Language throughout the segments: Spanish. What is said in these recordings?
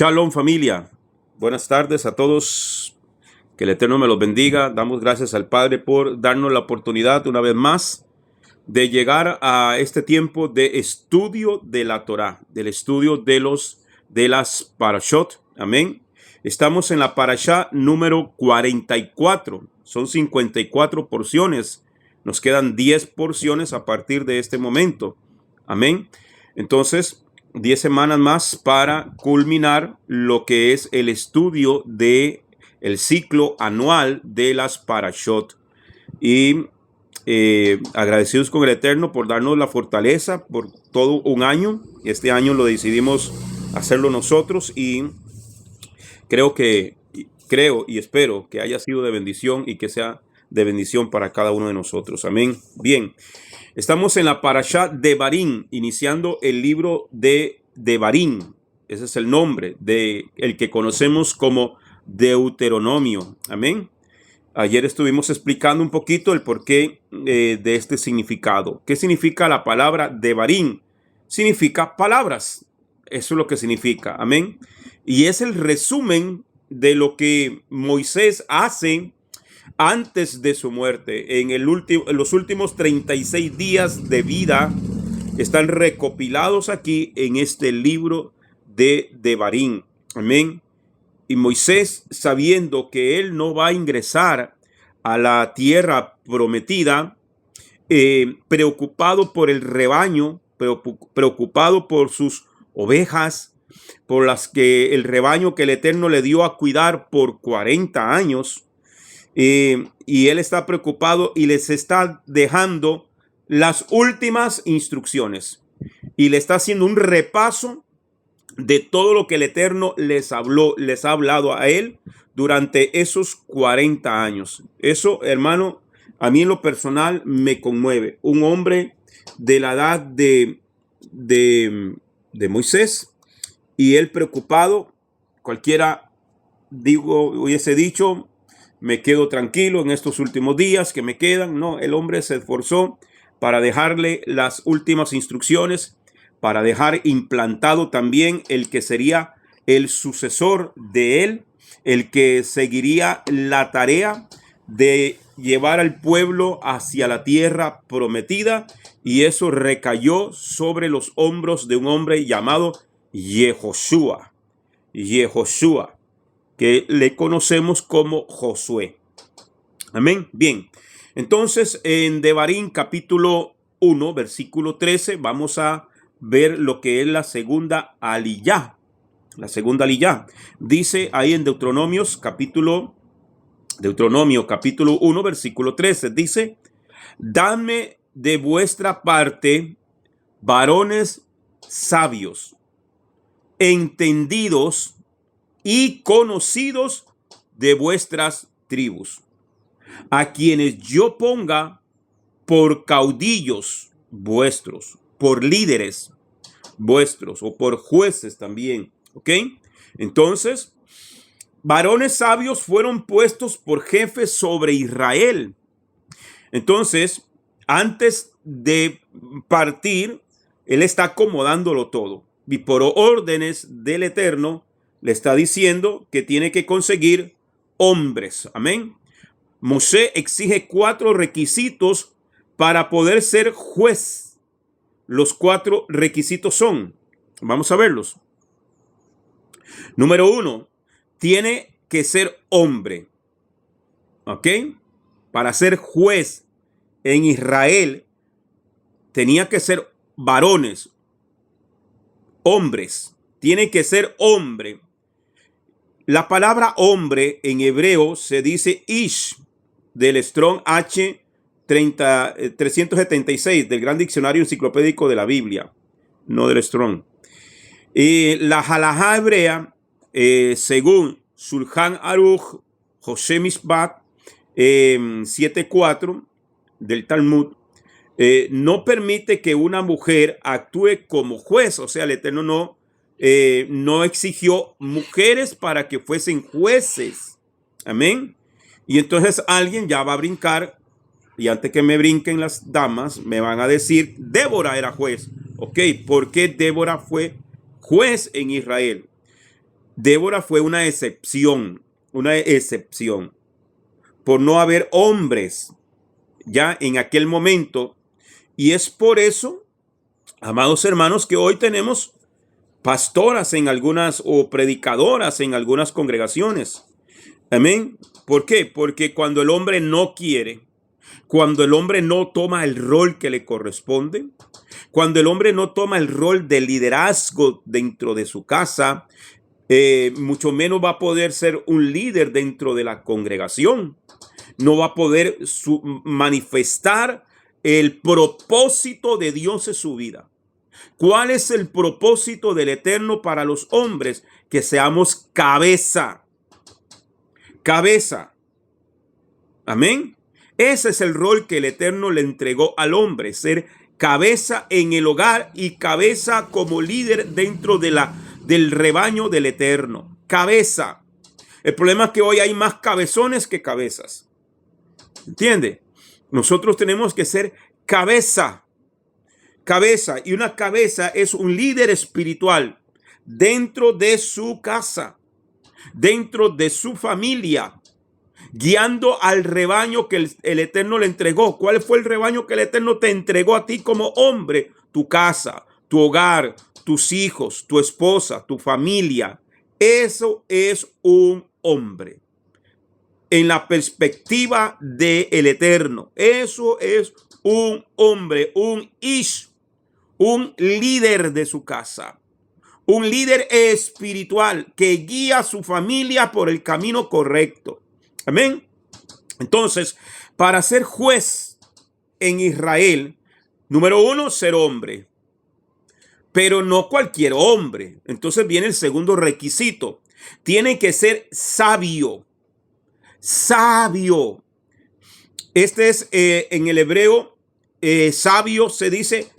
Shalom familia, buenas tardes a todos, que el Eterno me los bendiga. Damos gracias al Padre por darnos la oportunidad una vez más de llegar a este tiempo de estudio de la Torá, del estudio de las parashot, amén. Estamos en la parashá número 44, son 54 porciones, nos quedan 10 porciones a partir de este momento, amén. Entonces 10 semanas más para culminar lo que es el estudio de el ciclo anual de las parashot. Y agradecidos con el Eterno por darnos la fortaleza por todo un año. Este año lo decidimos hacerlo nosotros y creo y espero que haya sido de bendición y que sea de bendición para cada uno de nosotros. Amén. Bien. Estamos en la parashá Devarim, iniciando el libro de Devarim. Ese es el nombre de el que conocemos como Deuteronomio. Amén. Ayer estuvimos explicando un poquito el porqué de este significado. ¿Qué significa la palabra Devarim? Significa palabras. Eso es lo que significa. Amén. Y es el resumen de lo que Moisés hace antes de su muerte. En los últimos 36 días de vida están recopilados aquí en este libro de Devarim. Amén. Y Moisés, sabiendo que él no va a ingresar a la tierra prometida, preocupado por el rebaño, preocupado por sus ovejas, por las que el rebaño que el Eterno le dio a cuidar por 40 años, y él está preocupado y les está dejando las últimas instrucciones y le está haciendo un repaso de todo lo que el Eterno les ha hablado a él durante esos 40 años. Eso, hermano, a mí en lo personal me conmueve. Un hombre de la edad de Moisés, y él preocupado, cualquiera hubiese dicho, me quedo tranquilo en estos últimos días que me quedan. No, el hombre se esforzó para dejarle las últimas instrucciones, para dejar implantado también el que sería el sucesor de él, el que seguiría la tarea de llevar al pueblo hacia la tierra prometida, y eso recayó sobre los hombros de un hombre llamado Yehoshua, que le conocemos como Josué. Amén. Bien, entonces en Devarim capítulo 1, versículo 13, vamos a ver lo que es la segunda aliyá. La segunda aliyá. Dice ahí en Deuteronomio capítulo 1, versículo 13. Dice: dadme de vuestra parte varones sabios, entendidos y conocidos de vuestras tribus, a quienes yo ponga por caudillos vuestros, por líderes vuestros o por jueces también. ¿Ok? Entonces, varones sabios fueron puestos por jefes sobre Israel. Entonces, antes de partir, él está acomodándolo todo. Y por órdenes del Eterno, le está diciendo que tiene que conseguir hombres. Amén. Moshe exige 4 requisitos para poder ser juez. Los 4 requisitos son, vamos a verlos. Número 1, tiene que ser hombre. ¿Ok? Para ser juez en Israel, tenía que ser varones, hombres. Tiene que ser hombre. La palabra hombre en hebreo se dice ish, del Strong H 376, del Gran Diccionario Enciclopédico de la Biblia, no del Strong. La halajá hebrea, según Shulchan Aruch José Mishpat 7.4 del Talmud, no permite que una mujer actúe como juez. O sea, el Eterno no exigió mujeres para que fuesen jueces. Amén. Y entonces alguien ya va a brincar, y antes que me brinquen las damas, me van a decir, Débora era juez. Ok, ¿por qué Débora fue juez en Israel? Débora fue una excepción por no haber hombres ya en aquel momento. Y es por eso, amados hermanos, que hoy tenemos pastoras en algunas o predicadoras en algunas congregaciones. Amén. ¿Por qué? Porque cuando el hombre no quiere, cuando el hombre no toma el rol que le corresponde, cuando el hombre no toma el rol de liderazgo dentro de su casa, mucho menos va a poder ser un líder dentro de la congregación. No va a poder manifestar el propósito de Dios en su vida. ¿Cuál es el propósito del Eterno para los hombres? Que seamos cabeza. Cabeza. Amén. Ese es el rol que el Eterno le entregó al hombre, ser cabeza en el hogar y cabeza como líder dentro del rebaño del Eterno. Cabeza. El problema es que hoy hay más cabezones que cabezas. ¿Entiende? Nosotros tenemos que ser cabeza. Cabeza. Y una cabeza es un líder espiritual dentro de su casa, dentro de su familia, guiando al rebaño que el Eterno le entregó. ¿Cuál fue el rebaño que el Eterno te entregó a ti como hombre? Tu casa, tu hogar, tus hijos, tu esposa, tu familia. Eso es un hombre. En la perspectiva del Eterno. Eso es un hombre, un ish, un líder de su casa. Un líder espiritual que guía a su familia por el camino correcto. Amén. Entonces, para ser juez en Israel, número uno, ser hombre. Pero no cualquier hombre. Entonces viene el segundo requisito. Tiene que ser sabio. Sabio. Este es en el hebreo, sabio se dice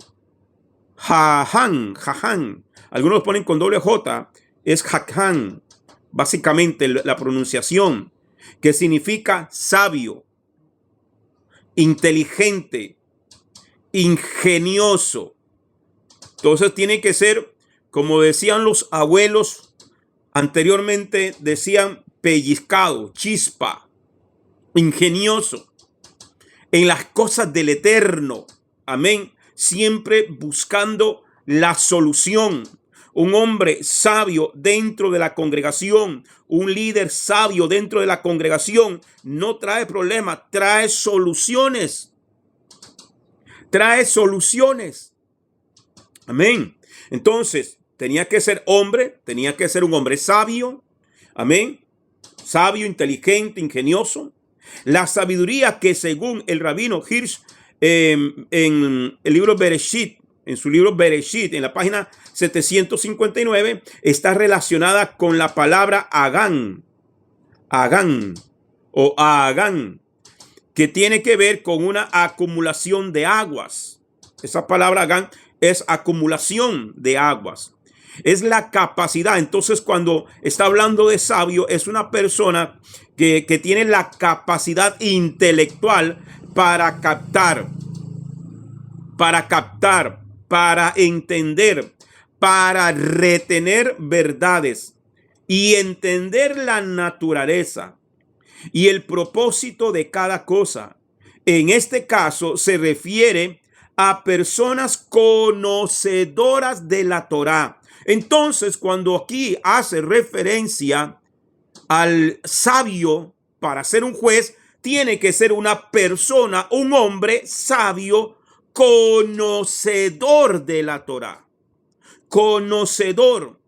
jahan, jahan. Algunos ponen con doble J, es jahan. Básicamente la pronunciación, que significa sabio, inteligente, ingenioso. Entonces tiene que ser, como decían los abuelos anteriormente, decían pellizcado, chispa, ingenioso en las cosas del Eterno. Amén. Siempre buscando la solución. Un hombre sabio dentro de la congregación, un líder sabio dentro de la congregación, no trae problemas, trae soluciones. Trae soluciones. Amén. Entonces, tenía que ser hombre, tenía que ser un hombre sabio. Amén. Sabio, inteligente, ingenioso. La sabiduría que según el rabino Hirsch en el libro Bereshit, en su libro Bereshit, en la página 759, está relacionada con la palabra Agán. Agán o Agán, que tiene que ver con una acumulación de aguas. Esa palabra Agán es acumulación de aguas. Es la capacidad. Entonces, cuando está hablando de sabio, es una persona que tiene la capacidad intelectual para captar, para entender, para retener verdades y entender la naturaleza y el propósito de cada cosa. En este caso se refiere a personas conocedoras de la Torá. Entonces, cuando aquí hace referencia al sabio para ser un juez, tiene que ser una persona, un hombre sabio, conocedor de la Torá. Conocedor.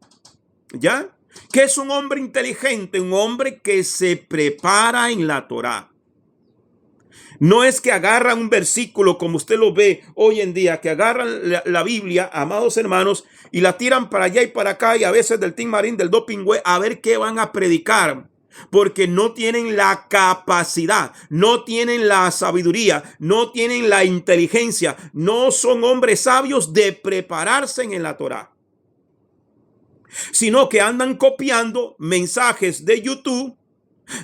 ¿Ya? ¿Qué es un hombre inteligente? Un hombre que se prepara en la Torá. No es que agarran un versículo como usted lo ve hoy en día, que agarran la Biblia, amados hermanos, y la tiran para allá y para acá, y a veces del Tim Marín, del Dopingüe, a ver qué van a predicar. Porque no tienen la capacidad, no tienen la sabiduría, no tienen la inteligencia, no son hombres sabios de prepararse en la Torá. Sino que andan copiando mensajes de YouTube,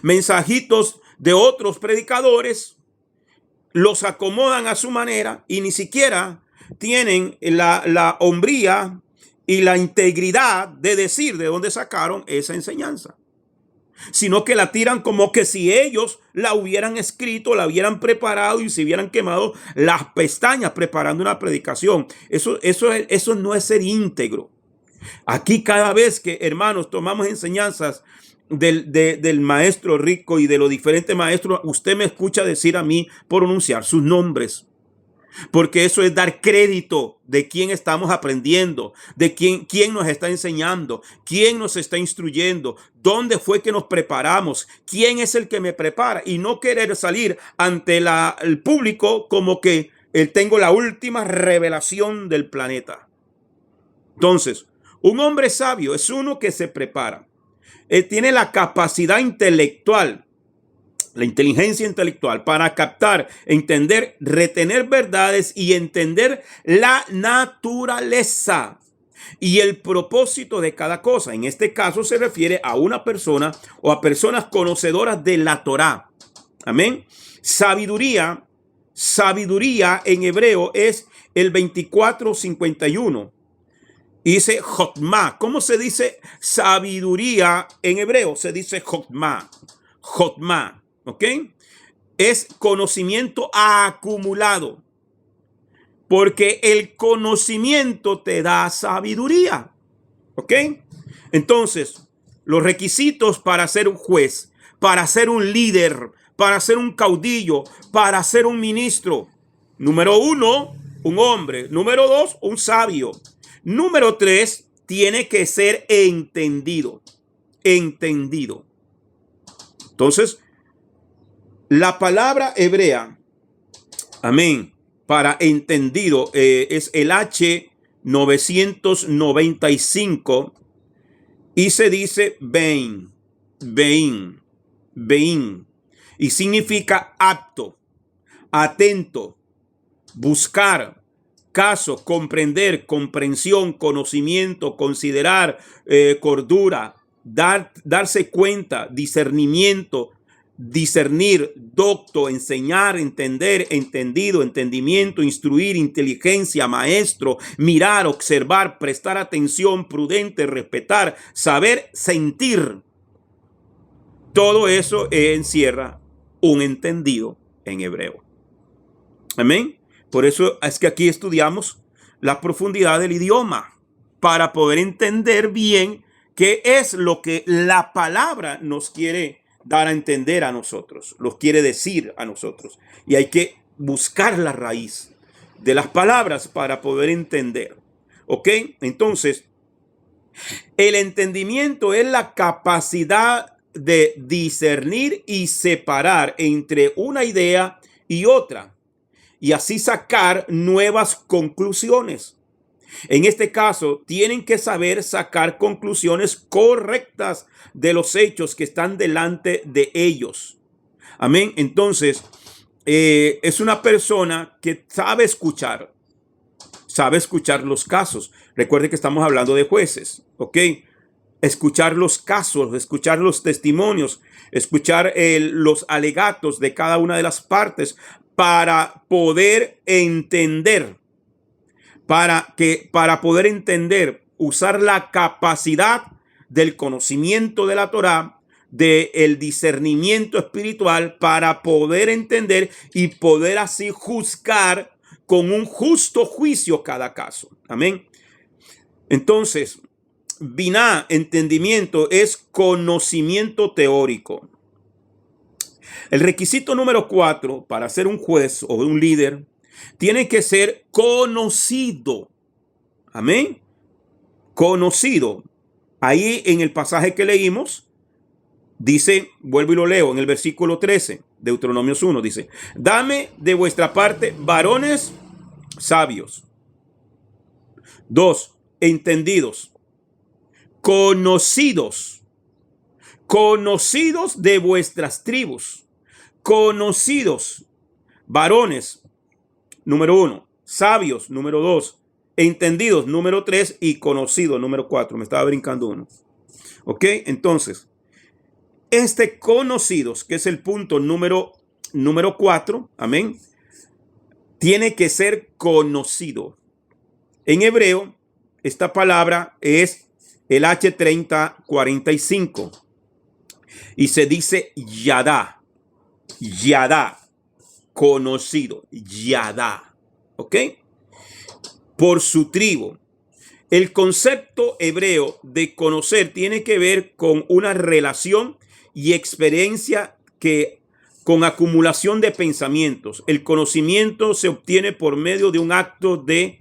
mensajitos de otros predicadores, los acomodan a su manera y ni siquiera tienen la hombría y la integridad de decir de dónde sacaron esa enseñanza, sino que la tiran como que si ellos la hubieran escrito, la hubieran preparado y se hubieran quemado las pestañas preparando una predicación. Eso no es ser íntegro. Aquí cada vez que, hermanos, tomamos enseñanzas del maestro Rico y de los diferentes maestros, usted me escucha decir a mí pronunciar sus nombres. Porque eso es dar crédito de quién estamos aprendiendo, de quién nos está enseñando, quién nos está instruyendo, dónde fue que nos preparamos, quién es el que me prepara, y no querer salir ante el público como que tengo la última revelación del planeta. Entonces, un hombre sabio es uno que se prepara. Tiene la capacidad intelectual, la inteligencia intelectual para captar, entender, retener verdades y entender la naturaleza y el propósito de cada cosa. En este caso se refiere a una persona o a personas conocedoras de la Torá. Amén. Sabiduría en hebreo es el 2451. Dice Jotma. ¿Cómo se dice sabiduría en hebreo? Se dice Jotma. Jotma. ¿Ok? Es conocimiento acumulado. Porque el conocimiento te da sabiduría. ¿Ok? Entonces, los requisitos para ser un juez, para ser un líder, para ser un caudillo, para ser un ministro. Número 1, un hombre. Número 2, un sabio. Número 3, tiene que ser entendido. Entendido. Entonces, la palabra hebrea, amén, para entendido es el H995 y se dice bein, y significa apto, atento, buscar, caso, comprender, comprensión, conocimiento, considerar, cordura, darse cuenta, discernimiento, discernir, docto, enseñar, entender, entendido, entendimiento, instruir, inteligencia, maestro, mirar, observar, prestar atención, prudente, respetar, saber, sentir. Todo eso encierra un entendido en hebreo. Amén. Por eso es que aquí estudiamos la profundidad del idioma para poder entender bien qué es lo que la palabra nos quiere dar a entender a nosotros, los quiere decir a nosotros. Y hay que buscar la raíz de las palabras para poder entender. ¿Ok? Entonces, el entendimiento es la capacidad de discernir y separar entre una idea y otra, y así sacar nuevas conclusiones. En este caso, tienen que saber sacar conclusiones correctas de los hechos que están delante de ellos. Amén. Entonces, es una persona que sabe escuchar los casos. Recuerde que estamos hablando de jueces, ¿ok? Escuchar los casos, escuchar los testimonios, escuchar los alegatos de cada una de las partes para poder entender. Para poder entender, usar la capacidad del conocimiento de la Torá, del discernimiento espiritual para poder entender y poder así juzgar con un justo juicio cada caso. Amén. Entonces, biná, entendimiento, es conocimiento teórico. El requisito número 4 para ser un juez o un líder tiene que ser conocido. Amén. Conocido. Ahí en el pasaje que leímos, dice, vuelvo y lo leo, en el versículo 13, Deuteronomios 1, dice, dame de vuestra parte varones sabios. 2, entendidos, conocidos de vuestras tribus, conocidos, varones, número 1, sabios, número 2, entendidos, número 3 y conocidos, número 4. Me estaba brincando uno. ¿Ok? Entonces, este conocidos, que es el punto número 4, amén, tiene que ser conocido. En hebreo, esta palabra es el H3045 y se dice Yadá, Yadá, conocido, Yadá, ¿ok? Por su tribu. El concepto hebreo de conocer tiene que ver con una relación y experiencia con acumulación de pensamientos. El conocimiento se obtiene por medio de un acto de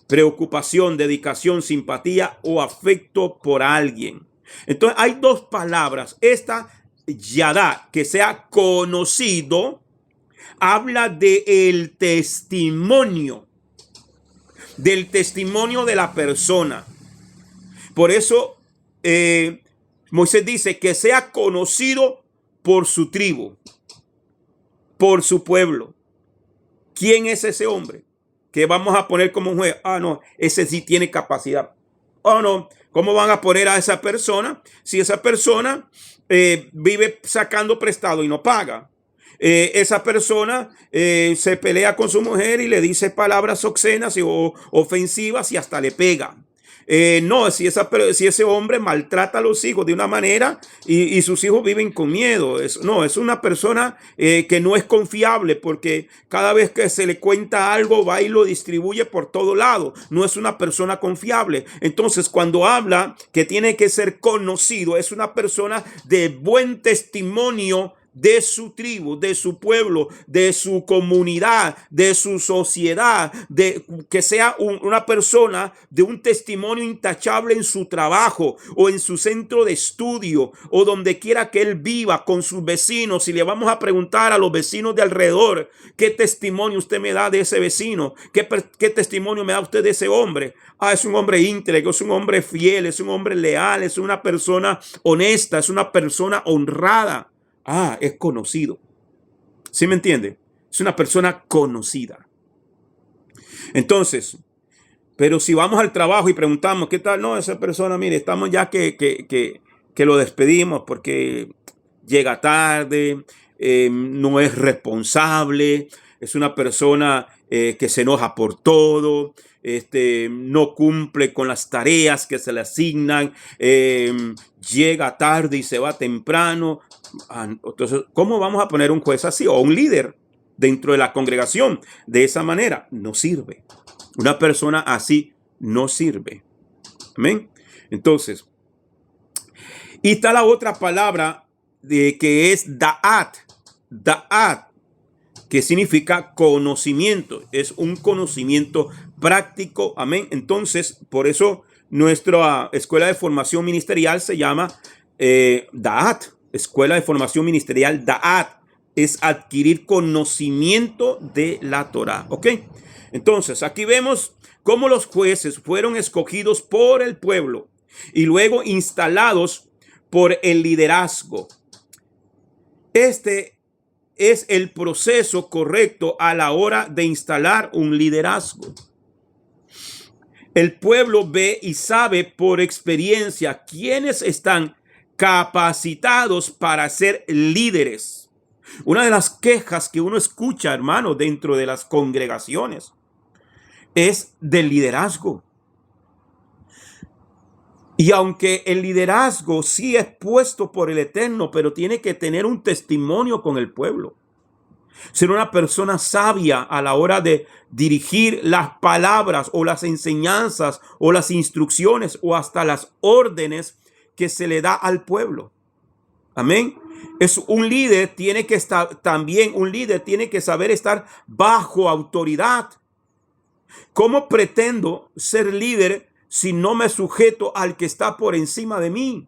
preocupación, dedicación, simpatía o afecto por alguien. Entonces hay dos palabras. Esta Yadá, que sea conocido, habla del testimonio de la persona. Por eso Moisés dice que sea conocido por su tribu, por su pueblo. ¿Quién es ese hombre que vamos a poner como un juez? Ah, no, ese sí tiene capacidad. Oh, no, ¿cómo van a poner a esa persona si esa persona vive sacando prestado y no paga? Esa persona se pelea con su mujer y le dice palabras obscenas o ofensivas y hasta le pega. No, si ese hombre maltrata a los hijos de una manera y sus hijos viven con miedo. Es una persona que no es confiable, porque cada vez que se le cuenta algo va y lo distribuye por todo lado. No es una persona confiable. Entonces, cuando habla que tiene que ser conocido, es una persona de buen testimonio de su tribu, de su pueblo, de su comunidad, de su sociedad, de que sea una persona de un testimonio intachable en su trabajo o en su centro de estudio o donde quiera que él viva con sus vecinos. Si le vamos a preguntar a los vecinos de alrededor, ¿qué testimonio usted me da de ese vecino? ¿Qué testimonio me da usted de ese hombre? Ah, es un hombre íntegro, es un hombre fiel, es un hombre leal, es una persona honesta, es una persona honrada. Ah, es conocido. ¿Sí me entiende? Es una persona conocida. Entonces, pero si vamos al trabajo y preguntamos, ¿qué tal? No, esa persona, mire, estamos ya que lo despedimos porque llega tarde, no es responsable, es una persona que se enoja por todo, no cumple con las tareas que se le asignan, llega tarde y se va temprano. Entonces, ¿cómo vamos a poner un juez así o un líder dentro de la congregación de esa manera? No sirve. Una persona así no sirve. Amén. Entonces, y está la otra palabra que es da'at. Da'at, que significa conocimiento. Es un conocimiento práctico. Amén. Entonces, por eso nuestra escuela de formación ministerial se llama Da'at. Escuela de formación ministerial Da'at. Es adquirir conocimiento de la Torah. ¿Ok? Entonces, aquí vemos cómo los jueces fueron escogidos por el pueblo y luego instalados por el liderazgo. Este es el proceso correcto a la hora de instalar un liderazgo. El pueblo ve y sabe por experiencia quiénes están capacitados para ser líderes. Una de las quejas que uno escucha, hermano, dentro de las congregaciones es del liderazgo. Y aunque el liderazgo sí es puesto por el Eterno, pero tiene que tener un testimonio con el pueblo. Ser una persona sabia a la hora de dirigir las palabras o las enseñanzas o las instrucciones o hasta las órdenes que se le da al pueblo. Amén. Es un líder, tiene que estar también, un líder tiene que saber estar bajo autoridad. ¿Cómo pretendo ser líder si no me sujeto al que está por encima de mí?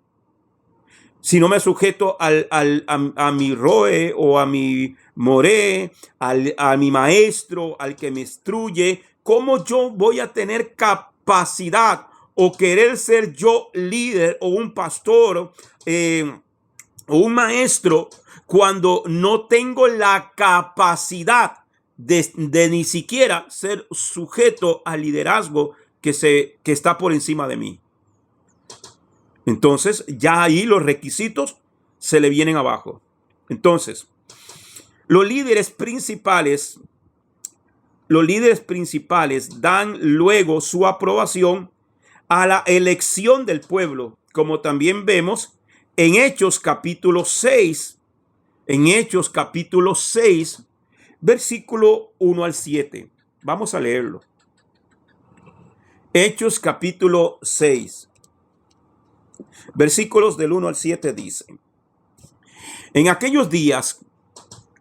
Si no me sujeto a mi roe o a mi moré, a mi maestro, al que me instruye, ¿cómo yo voy a tener capacidad o querer ser yo líder o un pastor o un maestro cuando no tengo la capacidad de ni siquiera ser sujeto al liderazgo que está por encima de mí? Entonces, ya ahí los requisitos se le vienen abajo. Entonces, los líderes principales dan luego su aprobación a la elección del pueblo, como también vemos en Hechos capítulo 6, versículo 1 al 7. Vamos a leerlo. Hechos capítulo 6, versículos del 1 al 7 dice: en aquellos días,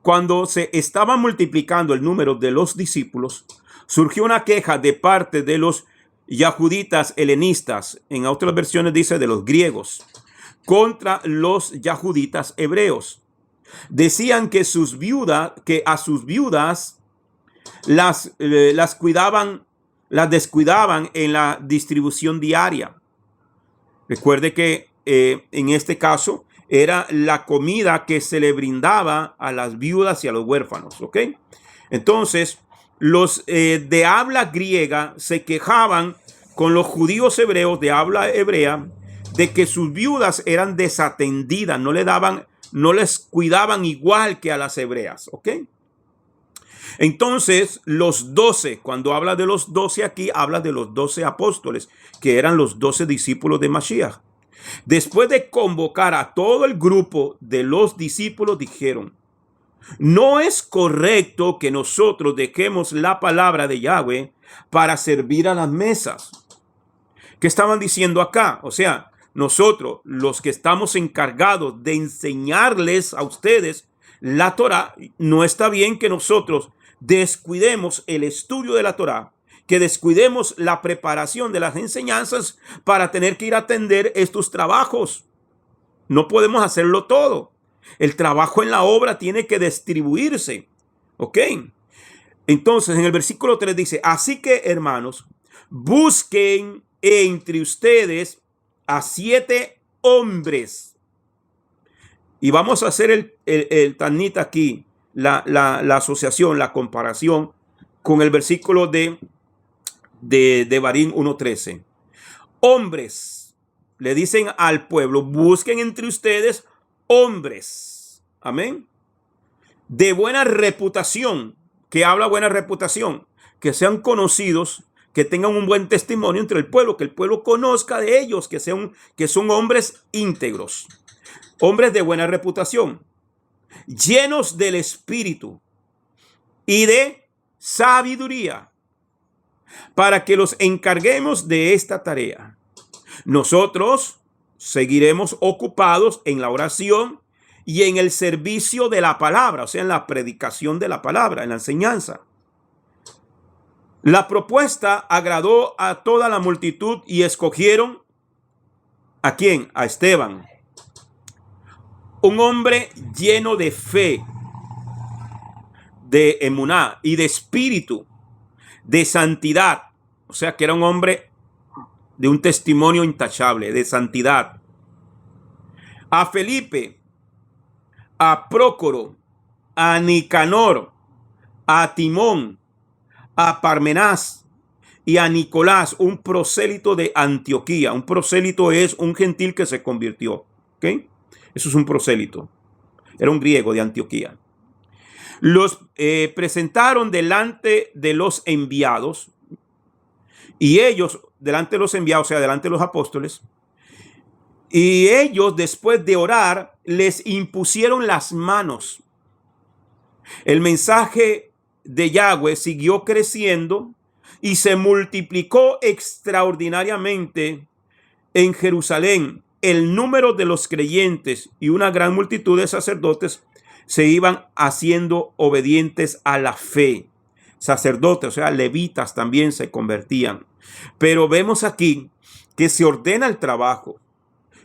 cuando se estaba multiplicando el número de los discípulos, surgió una queja de parte de los yahuditas helenistas, en otras versiones dice de los griegos, contra los yahuditas hebreos. Decían que a sus viudas las descuidaban en la distribución diaria. Recuerde que en este caso era la comida que se le brindaba a las viudas y a los huérfanos, ¿ok? Entonces, los de habla griega se quejaban con los judíos hebreos de habla hebrea de que sus viudas eran desatendidas, no les cuidaban igual que a las hebreas, ¿ok? Entonces, los 12, cuando habla de los 12 aquí, habla de los 12 apóstoles, que eran los 12 discípulos de Mashiach. Después de convocar a todo el grupo de los discípulos, dijeron: no es correcto que nosotros dejemos la palabra de Yahweh para servir a las mesas. ¿Qué estaban diciendo acá? O sea, nosotros, los que estamos encargados de enseñarles a ustedes la Torá, no está bien que nosotros descuidemos el estudio de la Torá, que descuidemos la preparación de las enseñanzas para tener que ir a atender estos trabajos. No podemos hacerlo todo. El trabajo en la obra tiene que distribuirse. ¿Ok? Entonces, en el versículo 3 dice: así que, hermanos, busquen entre ustedes a 7 hombres. Y vamos a hacer el tanit aquí, la asociación, la comparación con el versículo de Devarim 1:13. Hombres, le dicen al pueblo, busquen entre ustedes hombres, amén, de buena reputación. Que habla buena reputación, que sean conocidos, que tengan un buen testimonio entre el pueblo, que el pueblo conozca de ellos, que son hombres íntegros, hombres de buena reputación, llenos del espíritu y de sabiduría, para que los encarguemos de esta tarea. Nosotros seguiremos ocupados en la oración y en el servicio de la palabra, o sea, en la predicación de la palabra, en la enseñanza. La propuesta agradó a toda la multitud y escogieron ¿a quién? A Esteban, un hombre lleno de fe, de emuná y de espíritu, de santidad. O sea, que era un hombre de un testimonio intachable, de santidad. A Felipe, a Prócoro, a Nicanor, a Timón, a Parmenás y a Nicolás, un prosélito de Antioquía. Un prosélito es un gentil que se convirtió. ¿Ok? Eso es un prosélito. Era un griego de Antioquía. Los presentaron delante de los enviados, y ellos, delante de los enviados, o sea, delante de los apóstoles, y ellos, después de orar, les impusieron las manos. El mensaje de Yahweh siguió creciendo y se multiplicó extraordinariamente en Jerusalén. El número de los creyentes y una gran multitud de sacerdotes se iban haciendo obedientes a la fe. Sacerdotes, o sea, levitas también se convertían. Pero vemos aquí que se ordena el trabajo.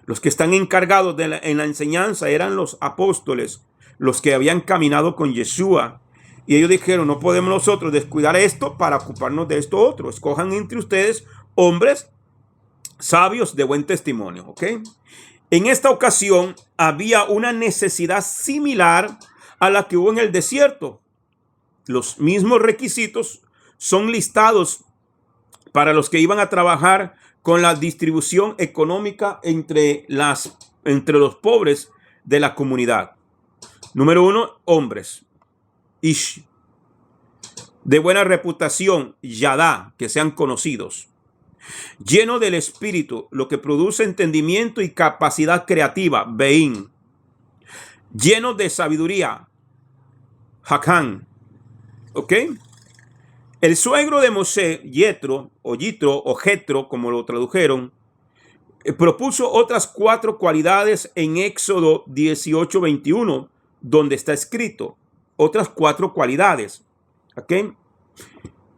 Los que están encargados en la enseñanza eran los apóstoles, los que habían caminado con Yeshua. Y ellos dijeron: no podemos nosotros descuidar esto para ocuparnos de esto otro. Escojan entre ustedes hombres sabios de buen testimonio. ¿Ok? En esta ocasión había una necesidad similar a la que hubo en el desierto. Los mismos requisitos son listados para los que iban a trabajar con la distribución económica entre los pobres de la comunidad. Número 1, hombres. De buena reputación, yadá, que sean conocidos. lleno del Espíritu, lo que produce entendimiento y capacidad creativa, Beín, lleno de sabiduría, Jacán, ¿ok? El suegro de Moshe, Yetro, o Jetro, como lo tradujeron, propuso otras 4 cualidades en Éxodo 18:21, donde está escrito, otras 4 cualidades, ¿ok?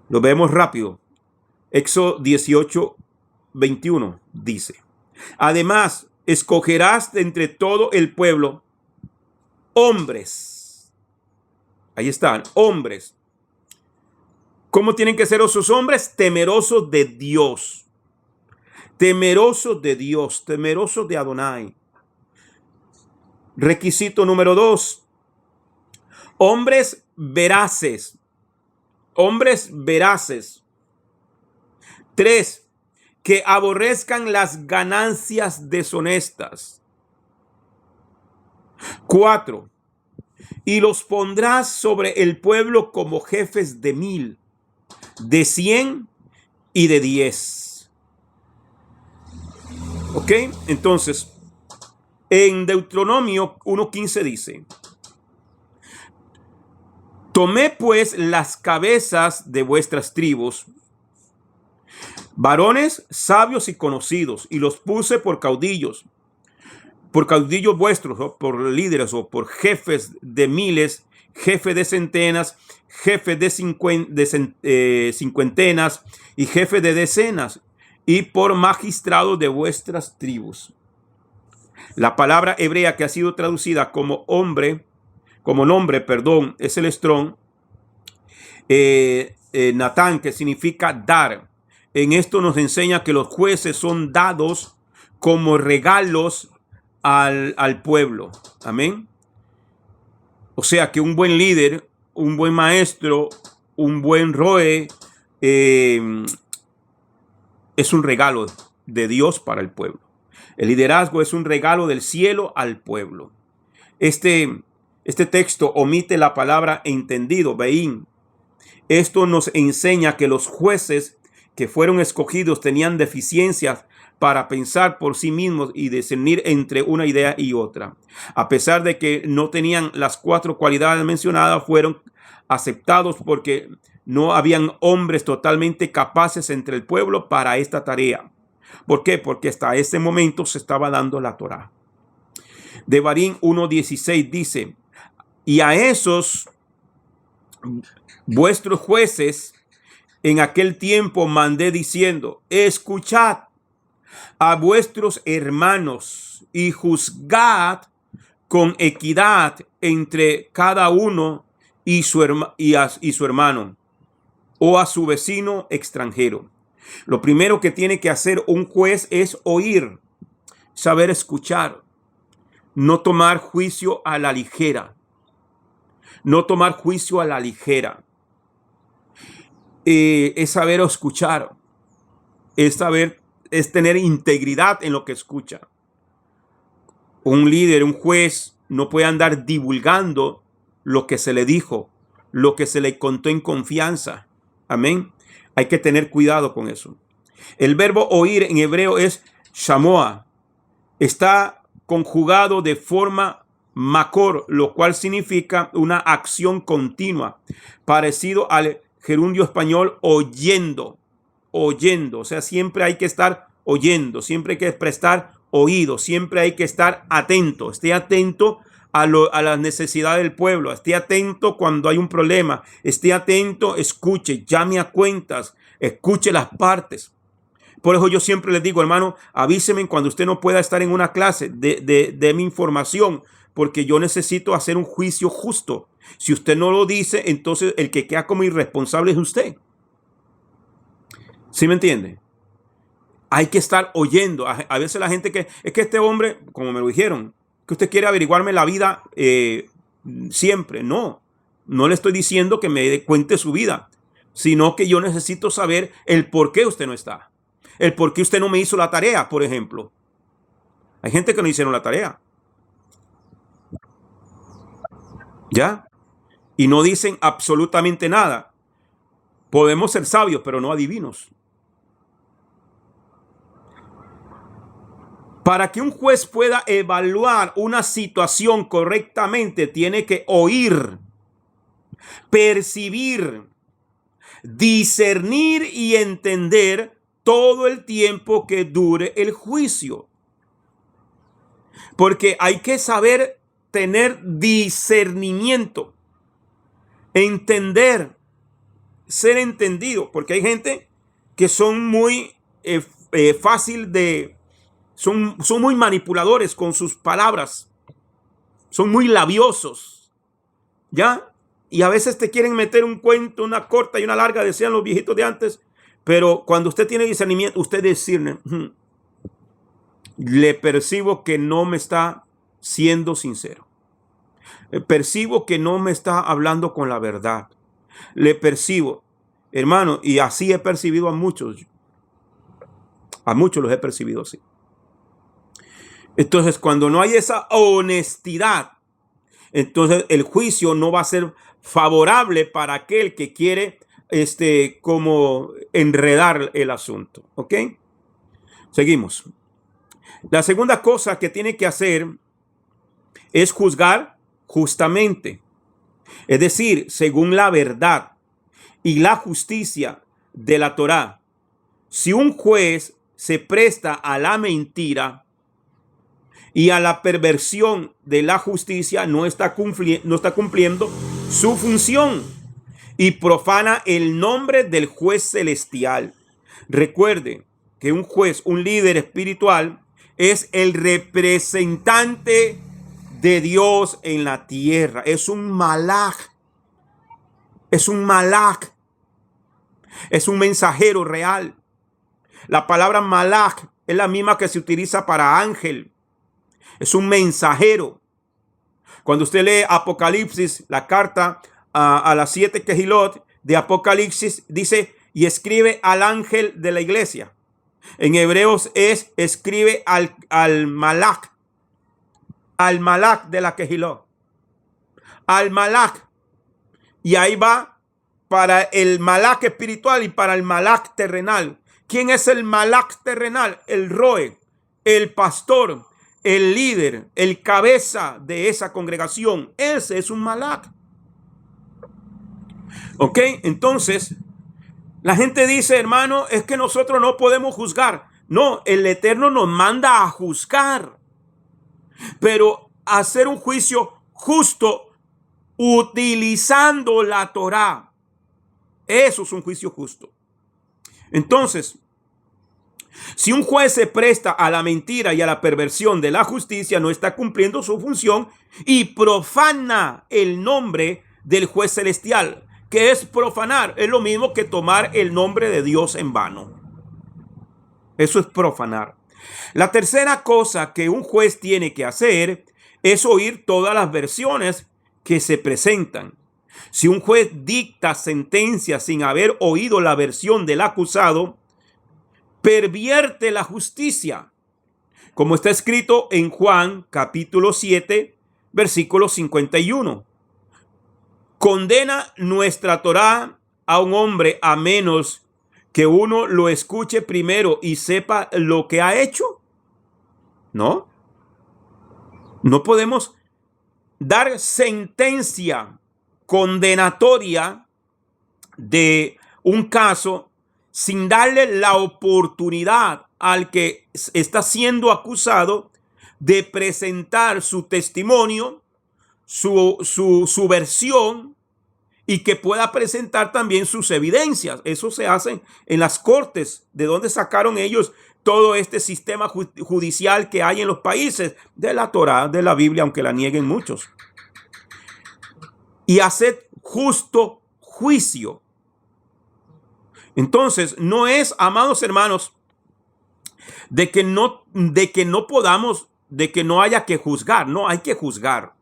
Lo vemos rápido. Éxodo 18:21 dice: además, escogerás de entre todo el pueblo hombres. Ahí están, hombres. ¿Cómo tienen que ser esos hombres? Temerosos de Dios. Temerosos de Dios, temerosos de Adonai. Requisito número 2. Hombres veraces. Hombres veraces. 3. Que aborrezcan las ganancias deshonestas. 4. Y los pondrás sobre el pueblo como jefes de 1000, de 100 y de 10. ¿Ok? Entonces, en Deuteronomio 1:15 dice: tomé pues las cabezas de vuestras tribus, varones sabios y conocidos, y los puse por caudillos vuestros, o por líderes, o por jefes de miles, jefe de centenas, jefe de cincuentenas y jefe de decenas, y por magistrados de vuestras tribus. La palabra hebrea que ha sido traducida como nombre, es el estrón, Natán, que significa dar. En esto nos enseña que los jueces son dados como regalos al pueblo. Amén. O sea que un buen líder, un buen maestro, un buen roe es un regalo de Dios para el pueblo. El liderazgo es un regalo del cielo al pueblo. Este texto omite la palabra entendido, Beín. Esto nos enseña que los jueces que fueron escogidos tenían deficiencias para pensar por sí mismos y discernir entre una idea y otra. A pesar de que no tenían las 4 cualidades mencionadas, fueron aceptados porque no habían hombres totalmente capaces entre el pueblo para esta tarea. ¿Por qué? Porque hasta ese momento se estaba dando la Torá. Devarim 1:16 dice: y a esos vuestros jueces en aquel tiempo mandé diciendo: escuchad a vuestros hermanos y juzgad con equidad entre cada uno y su hermano, o a su vecino extranjero. Lo primero que tiene que hacer un juez es oír, saber escuchar, no tomar juicio a la ligera. No tomar juicio a la ligera. Es saber escuchar, es tener integridad en lo que escucha. Un líder, un juez, no puede andar divulgando lo que se le dijo, lo que se le contó en confianza. Amén. Hay que tener cuidado con eso. El verbo oír en hebreo es shamoa. Está conjugado de forma makor, lo cual significa una acción continua, parecido al gerundio español oyendo. O sea, siempre hay que estar oyendo, siempre hay que prestar oído, siempre hay que estar atento. Esté atento a las necesidades del pueblo, esté atento cuando hay un problema, esté atento, escuche, llame a cuentas, escuche las partes. Por eso yo siempre les digo, hermano, avíseme cuando usted no pueda estar en una clase, de mi información, porque yo necesito hacer un juicio justo. Si usted no lo dice, entonces el que queda como irresponsable es usted. ¿Sí me entiende? Hay que estar oyendo. A veces la gente es que este hombre, como me lo dijeron, que usted quiere averiguarme la vida siempre. No le estoy diciendo que me cuente su vida, sino que yo necesito saber el por qué usted no está. El por qué usted no me hizo la tarea, por ejemplo. Hay gente que no hicieron la tarea. ¿Ya? Y no dicen absolutamente nada. Podemos ser sabios, pero no adivinos. Para que un juez pueda evaluar una situación correctamente, tiene que oír, percibir, discernir y entender todo el tiempo que dure el juicio. Porque hay que saber tener discernimiento, entender, ser entendido. Porque hay gente que son muy fácil de... Son muy manipuladores con sus palabras. Son muy labiosos. ¿Ya? Y a veces te quieren meter un cuento, una corta y una larga, decían los viejitos de antes. Pero cuando usted tiene discernimiento, usted discierne. Le percibo que no me está siendo sincero. Percibo que no me está hablando con la verdad. Le percibo, hermano, y así he percibido a muchos. A muchos los he percibido así. Entonces, cuando no hay esa honestidad, entonces el juicio no va a ser favorable para aquel que quiere como enredar el asunto. ¿Ok? Seguimos. La segunda cosa que tiene que hacer es juzgar justamente. Es decir, según la verdad y la justicia de la Torá. Si un juez se presta a la mentira y a la perversión de la justicia, no está cumpliendo su función y profana el nombre del juez celestial. Recuerde que un juez, un líder espiritual, es el representante de Dios en la tierra. Es un malaj. Es un malaj. Es un mensajero real. La palabra malaj es la misma que se utiliza para ángel. Es un mensajero. Cuando usted lee Apocalipsis, la carta a las 7 quejilot de Apocalipsis, dice, y escribe al ángel de la iglesia. En hebreos escribe al malach de la quejilot. Al malach. Y ahí va para el malach espiritual y para el malach terrenal. ¿Quién es el malach terrenal? El roe, el pastor, el líder, el cabeza de esa congregación. Ese es un malach. ¿Ok? Entonces, la gente dice, hermano, es que nosotros no podemos juzgar. No, el Eterno nos manda a juzgar. Pero hacer un juicio justo utilizando la Torá. Eso es un juicio justo. Entonces, si un juez se presta a la mentira y a la perversión de la justicia, no está cumpliendo su función y profana el nombre del juez celestial. ¿Qué es profanar? Es lo mismo que tomar el nombre de Dios en vano. Eso es profanar. La tercera cosa que un juez tiene que hacer es oír todas las versiones que se presentan. Si un juez dicta sentencia sin haber oído la versión del acusado, pervierte la justicia, como está escrito en Juan capítulo 7, versículo 51. ¿Condena nuestra Torá a un hombre a menos que uno lo escuche primero y sepa lo que ha hecho? No. No podemos dar sentencia condenatoria de un caso sin darle la oportunidad al que está siendo acusado de presentar su testimonio, su versión, y que pueda presentar también sus evidencias. Eso se hace en las cortes, de donde sacaron ellos todo este sistema judicial que hay en los países, de la Torá, de la Biblia, aunque la nieguen muchos. Y hacer justo juicio. Entonces, no es, amados hermanos, de que no podamos, de que no haya que juzgar. No, hay que juzgar.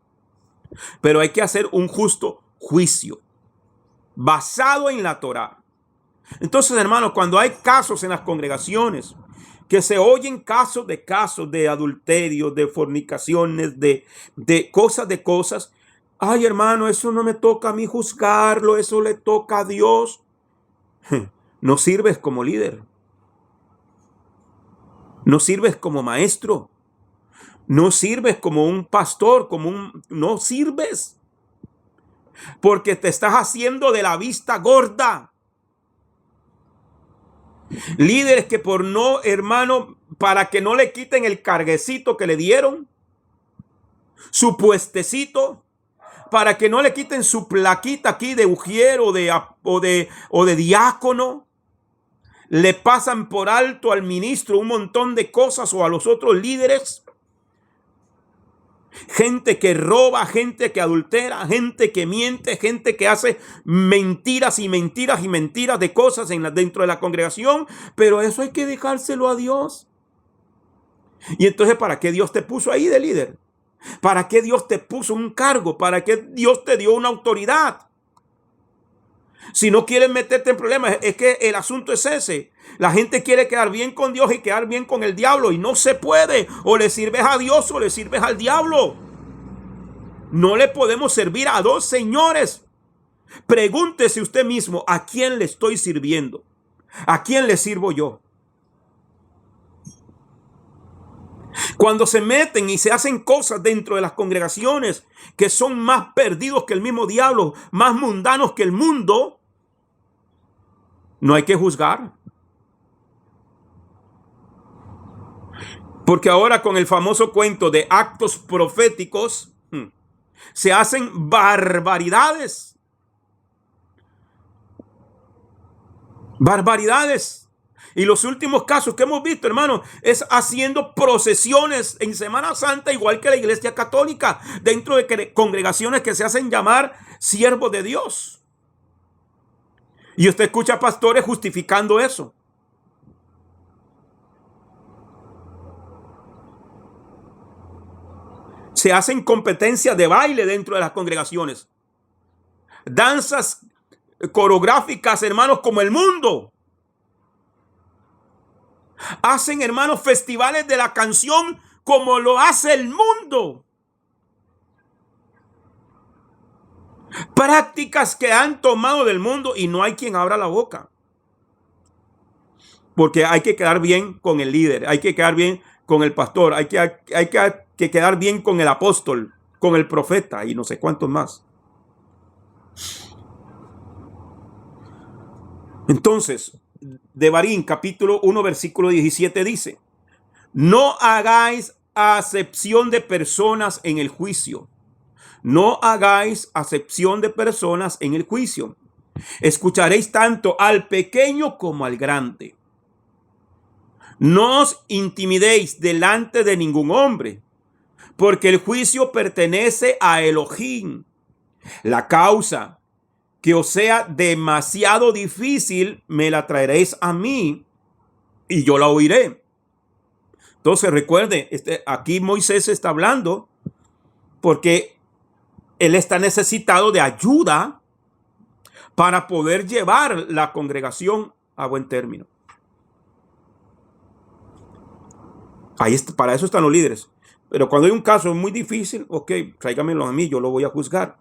Pero hay que hacer un justo juicio basado en la Torá. Entonces, hermanos, cuando hay casos en las congregaciones, que se oyen casos de adulterio, de fornicaciones, de cosas. Ay, hermano, eso no me toca a mí juzgarlo, eso le toca a Dios. No sirves como líder. No sirves como maestro. No sirves como un pastor, no sirves. Porque te estás haciendo de la vista gorda. Líderes que por no, hermano, para que no le quiten el carguecito que le dieron, su puestecito, para que no le quiten su plaquita aquí de ujier o de diácono, le pasan por alto al ministro un montón de cosas o a los otros líderes. Gente que roba, gente que adultera, gente que miente, gente que hace mentiras y mentiras y mentiras de cosas dentro de la congregación, pero eso hay que dejárselo a Dios. Y entonces, ¿para qué Dios te puso ahí de líder? ¿Para qué Dios te puso un cargo? ¿Para qué Dios te dio una autoridad? Si no quieres meterte en problemas, es que el asunto es ese. La gente quiere quedar bien con Dios y quedar bien con el diablo y no se puede. O le sirves a Dios o le sirves al diablo. No le podemos servir a dos señores. Pregúntese usted mismo, ¿a quién le estoy sirviendo? ¿A quién le sirvo yo? Cuando se meten y se hacen cosas dentro de las congregaciones que son más perdidos que el mismo diablo, más mundanos que el mundo, no hay que juzgar. Porque ahora con el famoso cuento de actos proféticos, se hacen barbaridades. Barbaridades. Y los últimos casos que hemos visto, hermano, es haciendo procesiones en Semana Santa, igual que la Iglesia Católica, dentro de congregaciones que se hacen llamar siervos de Dios. Y usted escucha pastores justificando eso. Se hacen competencias de baile dentro de las congregaciones. Danzas coreográficas, hermanos, como el mundo. Hacen, hermanos, festivales de la canción como lo hace el mundo. Prácticas que han tomado del mundo y no hay quien abra la boca. Porque hay que quedar bien con el líder, hay que quedar bien con el pastor, hay que quedar bien con el apóstol, con el profeta y no sé cuántos más. Entonces, Devarim, capítulo 1, versículo 17 dice: no hagáis acepción de personas en el juicio. No hagáis acepción de personas en el juicio. Escucharéis tanto al pequeño como al grande. No os intimidéis delante de ningún hombre, porque el juicio pertenece a Elohim. La causa que os sea demasiado difícil, me la traeréis a mí y yo la oiré. Entonces recuerde, aquí Moisés está hablando porque él está necesitado de ayuda para poder llevar la congregación a buen término. Ahí está, para eso están los líderes. Pero cuando hay un caso muy difícil, ok, tráigamelo a mí, yo lo voy a juzgar.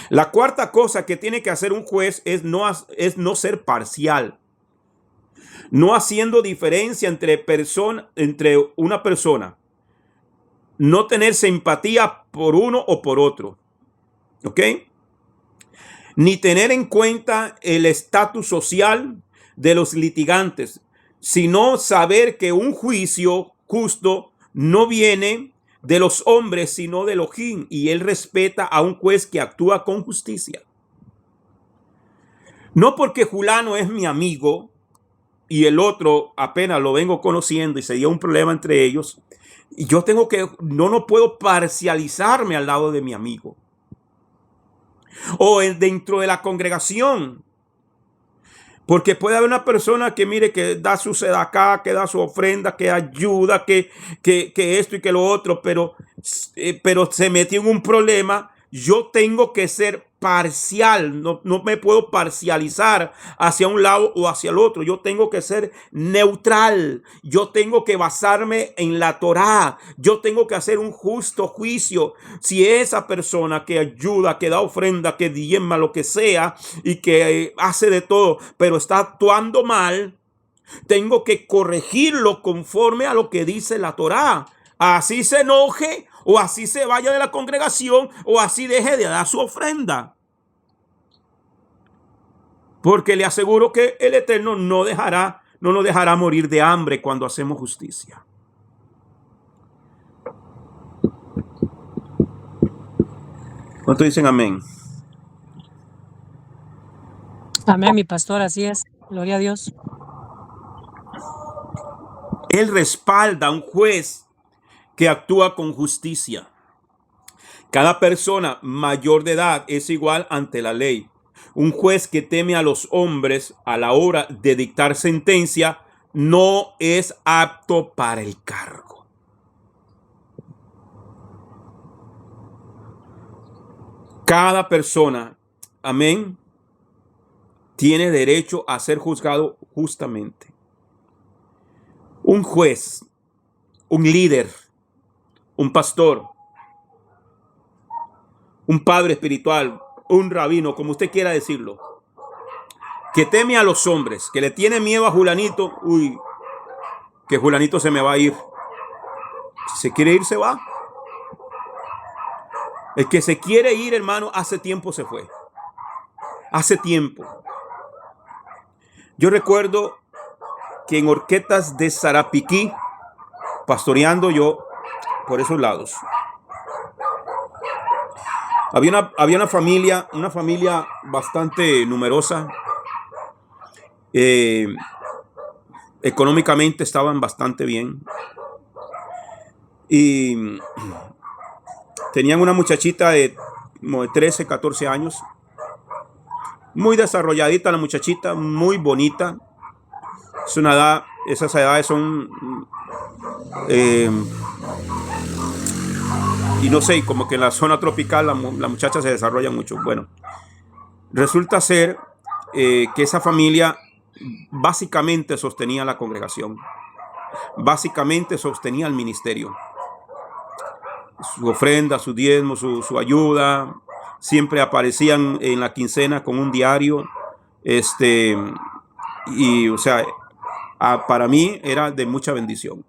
La cuarta cosa que tiene que hacer un juez es no ser parcial. No haciendo diferencia entre una persona. No tener simpatía por uno o por otro. ¿Ok? Ni tener en cuenta el estatus social de los litigantes, sino saber que un juicio justo no viene de los hombres, sino de Elohim, y él respeta a un juez que actúa con justicia. No porque fulano es mi amigo y el otro apenas lo vengo conociendo y se dio un problema entre ellos, y yo no puedo parcializarme al lado de mi amigo. O dentro de la congregación. Porque puede haber una persona que mire, que da su sedacá, que da su ofrenda, que ayuda, que esto y que lo otro, pero se metió en un problema. Yo tengo que ser parcial, no me puedo parcializar hacia un lado o hacia el otro. Yo tengo que ser neutral. Yo tengo que basarme en la Torá. Yo tengo que hacer un justo juicio. Si esa persona que ayuda, que da ofrenda, que diezma, lo que sea, y que hace de todo, pero está actuando mal, tengo que corregirlo conforme a lo que dice la Torá. así se enoje, o así se vaya de la congregación, o así deje de dar su ofrenda. Porque le aseguro que el Eterno no nos dejará morir de hambre cuando hacemos justicia. ¿Cuántos dicen amén? Amén, mi pastor, así es. Gloria a Dios. Él respalda a un juez que actúa con justicia. Cada persona mayor de edad es igual ante la ley. Un juez que teme a los hombres a la hora de dictar sentencia no es apto para el cargo. Cada persona, amén, tiene derecho a ser juzgado justamente. Un juez, un líder, un pastor, un padre espiritual, un rabino, como usted quiera decirlo, que teme a los hombres, que le tiene miedo a Julanito, uy, que Julanito se me va a ir. Si se quiere ir, se va. El que se quiere ir, hermano, hace tiempo se fue. Hace tiempo. Yo recuerdo que en Horquetas de Sarapiquí, pastoreando yo por esos lados, había una familia bastante numerosa. Económicamente estaban bastante bien. Y tenían una muchachita de como de 13, 14 años. Muy desarrolladita la muchachita, muy bonita. Es una edad, esas edades son... y no sé, como que en la zona tropical la muchacha se desarrolla mucho. Bueno, resulta ser que esa familia básicamente sostenía la congregación. Básicamente sostenía el ministerio. Su ofrenda, su diezmo, su ayuda, siempre aparecían en la quincena con un diario. Y o sea, para mí era de mucha bendición.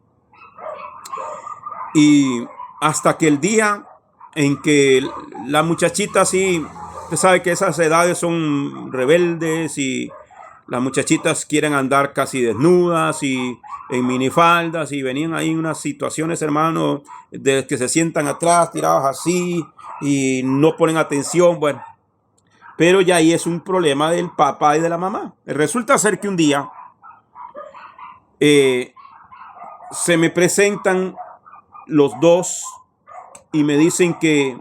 Y hasta que el día en que la muchachita, sí, usted sabe que esas edades son rebeldes y las muchachitas quieren andar casi desnudas y en minifaldas, y venían ahí unas situaciones, hermano, de que se sientan atrás, tirados así y no ponen atención. Bueno, pero ya ahí es un problema del papá y de la mamá. Resulta ser que un día se me presentan los dos y me dicen que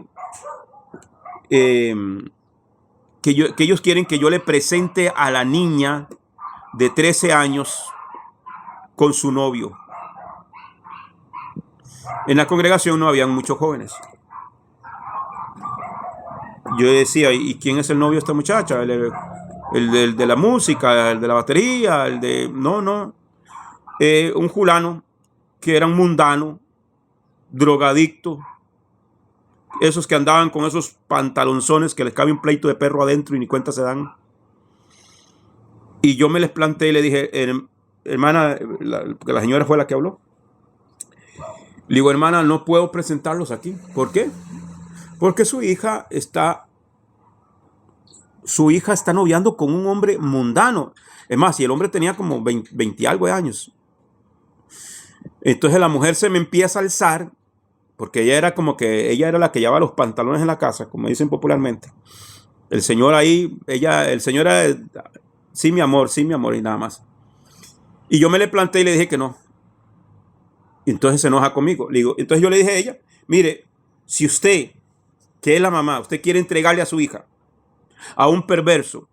ellos quieren que yo le presente a la niña de 13 años con su novio. En la congregación no habían muchos jóvenes. Yo decía, ¿y quién es el novio de esta muchacha? El de la música, el de la batería, el de... No. Un fulano que era un mundano, drogadicto, esos que andaban con esos pantalonzones que les cabe un pleito de perro adentro y ni cuenta se dan. Y yo me les planteé y le dije, hermana, porque la señora fue la que habló. Le digo, hermana, no puedo presentarlos aquí. ¿Por qué? Porque su hija está noviando con un hombre mundano. Es más, si el hombre tenía como 20 algo de años. Entonces la mujer se me empieza a alzar, porque ella era la que llevaba los pantalones en la casa, como dicen popularmente. El señor ahí, el señor era, sí mi amor, y nada más. Y yo me le planteé y le dije que no. Y entonces se enoja conmigo. Entonces yo le dije a ella, mire, si usted, que es la mamá, usted quiere entregarle a su hija a un perverso,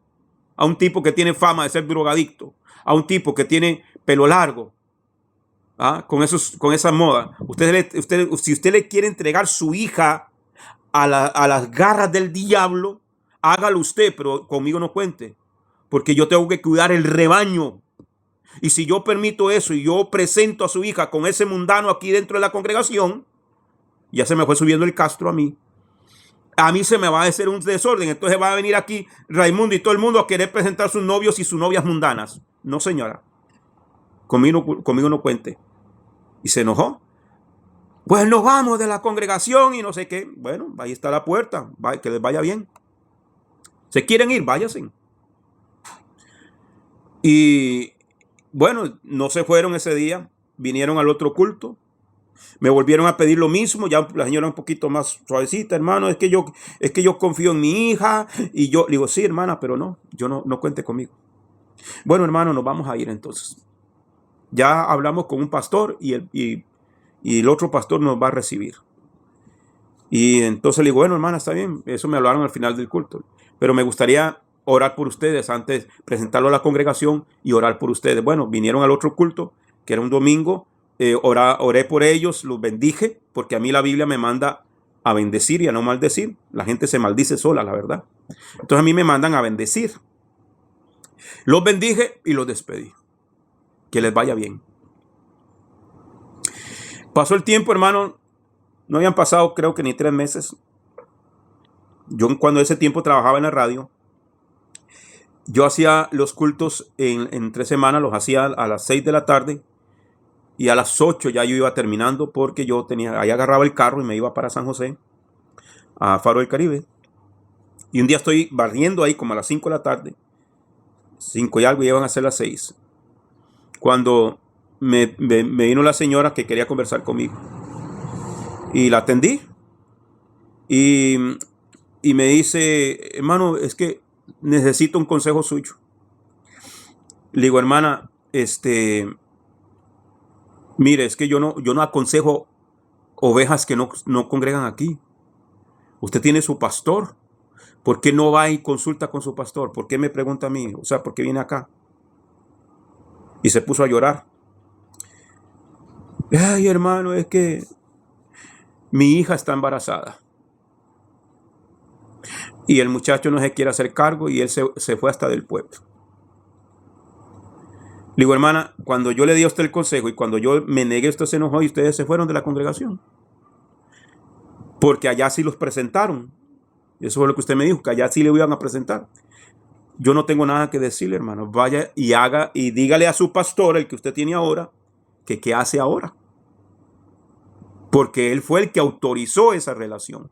a un tipo que tiene fama de ser drogadicto, a un tipo que tiene pelo largo, con esa moda, si usted le quiere entregar su hija a las garras del diablo, hágalo usted, pero conmigo no cuente, porque yo tengo que cuidar el rebaño. Y si yo permito eso y yo presento a su hija con ese mundano aquí dentro de la congregación, ya se me fue subiendo el castro a mí. A mí se me va a hacer un desorden. Entonces va a venir aquí Raimundo y todo el mundo a querer presentar sus novios y sus novias mundanas. No, señora. Conmigo no cuente. Y se enojó. Pues nos vamos de la congregación y no sé qué. Bueno, ahí está la puerta, que les vaya bien. ¿Se quieren ir? Váyanse. Y bueno, no se fueron ese día, vinieron al otro culto, me volvieron a pedir lo mismo, ya la señora un poquito más suavecita, hermano, es que yo confío en mi hija, y yo le digo, sí, hermana, pero no cuente conmigo. Bueno, hermano, nos vamos a ir entonces. Ya hablamos con un pastor y el otro pastor nos va a recibir. Y entonces le digo, bueno, hermana, está bien, eso me hablaron al final del culto, pero me gustaría orar por ustedes antes, presentarlo a la congregación y orar por ustedes. Bueno, vinieron al otro culto, que era un domingo, oré por ellos, los bendije, porque a mí la Biblia me manda a bendecir y a no maldecir. La gente se maldice sola, la verdad. Entonces a mí me mandan a bendecir. Los bendije y los despedí. Que les vaya bien. Pasó el tiempo, hermano, no habían pasado creo que ni 3 meses. Yo cuando ese tiempo trabajaba en la radio, yo hacía los cultos en 3 semanas, los hacía a las 6 de la tarde y a las 8 ya yo iba terminando porque ahí agarraba el carro y me iba para San José, a Faro del Caribe. Y un día estoy barriendo ahí como a las 5 de la tarde, 5 y algo, y iban a ser las 6. Cuando me vino la señora que quería conversar conmigo. Y la atendí. Y me dice, hermano, es que necesito un consejo suyo. Le digo, hermana, mire, es que yo no aconsejo ovejas que no congregan aquí. Usted tiene su pastor. ¿Por qué no va y consulta con su pastor? ¿Por qué me pregunta a mí? O sea, ¿por qué viene acá? Y se puso a llorar. Ay, hermano, es que mi hija está embarazada. Y el muchacho no se quiere hacer cargo y él se fue hasta del pueblo. Le digo, hermana, cuando yo le di a usted el consejo y cuando yo me negué, usted se enojó y ustedes se fueron de la congregación. Porque allá sí los presentaron. Eso fue lo que usted me dijo, que allá sí le iban a presentar. Yo no tengo nada que decirle, hermano. Vaya y haga y dígale a su pastor, el que usted tiene ahora, que qué hace ahora. Porque él fue el que autorizó esa relación.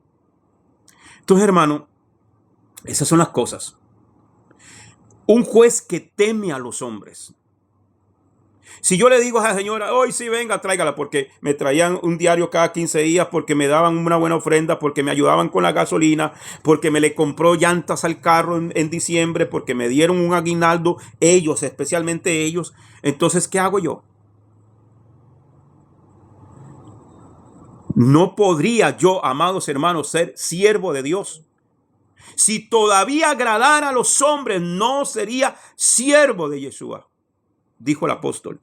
Entonces, hermano, esas son las cosas. Un juez que teme a los hombres. Si yo le digo a esa señora, hoy sí, venga, tráigala, porque me traían un diario cada 15 días, porque me daban una buena ofrenda, porque me ayudaban con la gasolina, porque me le compró llantas al carro en diciembre, porque me dieron un aguinaldo, ellos, especialmente ellos. Entonces, ¿qué hago yo? No podría yo, amados hermanos, ser siervo de Dios. Si todavía agradara a los hombres, no sería siervo de Yeshua, dijo el apóstol.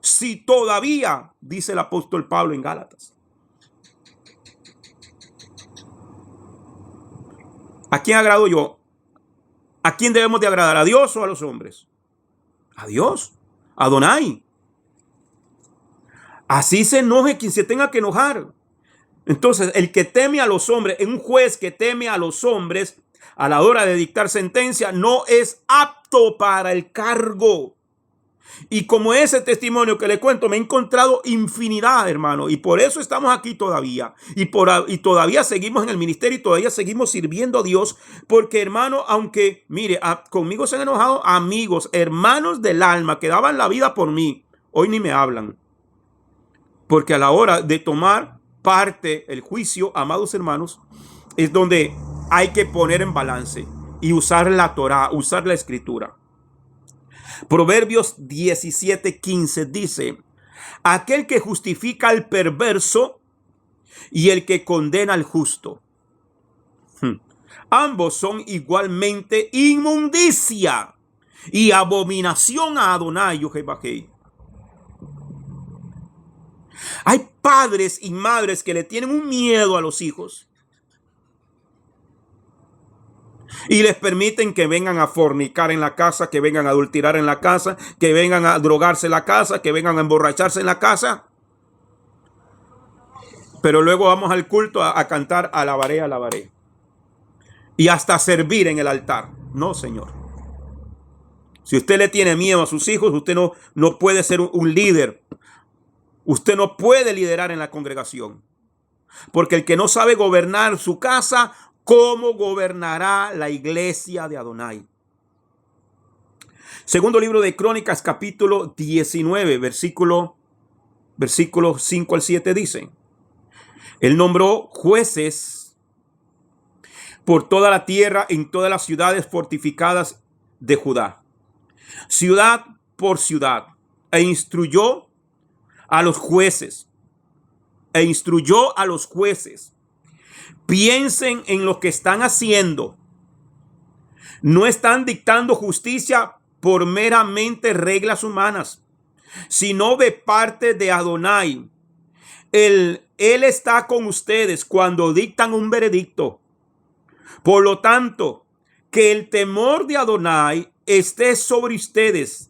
Si todavía, dice el apóstol Pablo en Gálatas. ¿A quién agrado yo? ¿A quién debemos de agradar? ¿A Dios o a los hombres? A Dios, a Adonai. Así se enoje quien se tenga que enojar. Entonces, el que teme a los hombres, un juez que teme a los hombres a la hora de dictar sentencia, no es apto para el cargo. Y como ese testimonio que le cuento, me he encontrado infinidad, hermano, y por eso estamos aquí todavía, y todavía seguimos en el ministerio y todavía seguimos sirviendo a Dios, porque, hermano, aunque, mire, conmigo se han enojado amigos, hermanos del alma que daban la vida por mí, hoy ni me hablan, porque a la hora de tomar parte el juicio, amados hermanos, es donde hay que poner en balance y usar la Torá, usar la escritura. Proverbios 17:15 dice, aquel que justifica al perverso y el que condena al justo, ambos son igualmente inmundicia y abominación a Adonai Yehobahei. Hay padres y madres que le tienen un miedo a los hijos y les permiten que vengan a fornicar en la casa, que vengan a adulterar en la casa, que vengan a drogarse en la casa, que vengan a emborracharse en la casa. Pero luego vamos al culto a cantar alabaré, alabaré. Y hasta servir en el altar. No, Señor. Si usted le tiene miedo a sus hijos, usted no puede ser un líder. Usted no puede liderar en la congregación, porque el que no sabe gobernar su casa, ¿cómo gobernará la iglesia de Adonai? Segundo libro de Crónicas, capítulo 19, versículos 5 al 7 dice: Él nombró jueces por toda la tierra en todas las ciudades fortificadas de Judá, ciudad por ciudad, e instruyó a los jueces, piensen en lo que están haciendo. No están dictando justicia por meramente reglas humanas, sino de parte de Adonai. Él está con ustedes cuando dictan un veredicto. Por lo tanto, que el temor de Adonai esté sobre ustedes.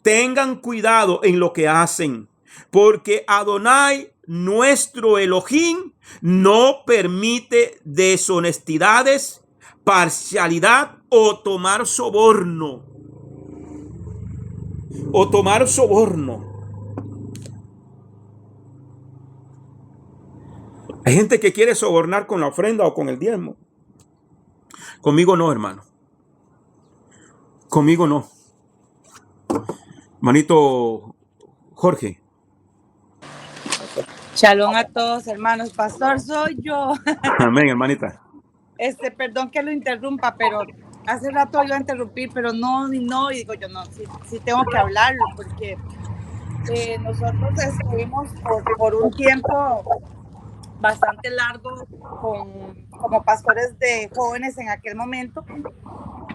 Tengan cuidado en lo que hacen, porque Adonai, nuestro Elohim, no permite deshonestidades, parcialidad o tomar soborno. Hay gente que quiere sobornar con la ofrenda o con el diezmo. Conmigo no, hermano. Conmigo no. Manito Jorge. Shalom a todos, hermanos. Pastor, soy yo. Amén, hermanita. Perdón que lo interrumpa, pero hace rato iba a interrumpir, pero no, y digo yo, no, sí tengo que hablarlo, porque nosotros estuvimos por un tiempo bastante largo como pastores de jóvenes en aquel momento,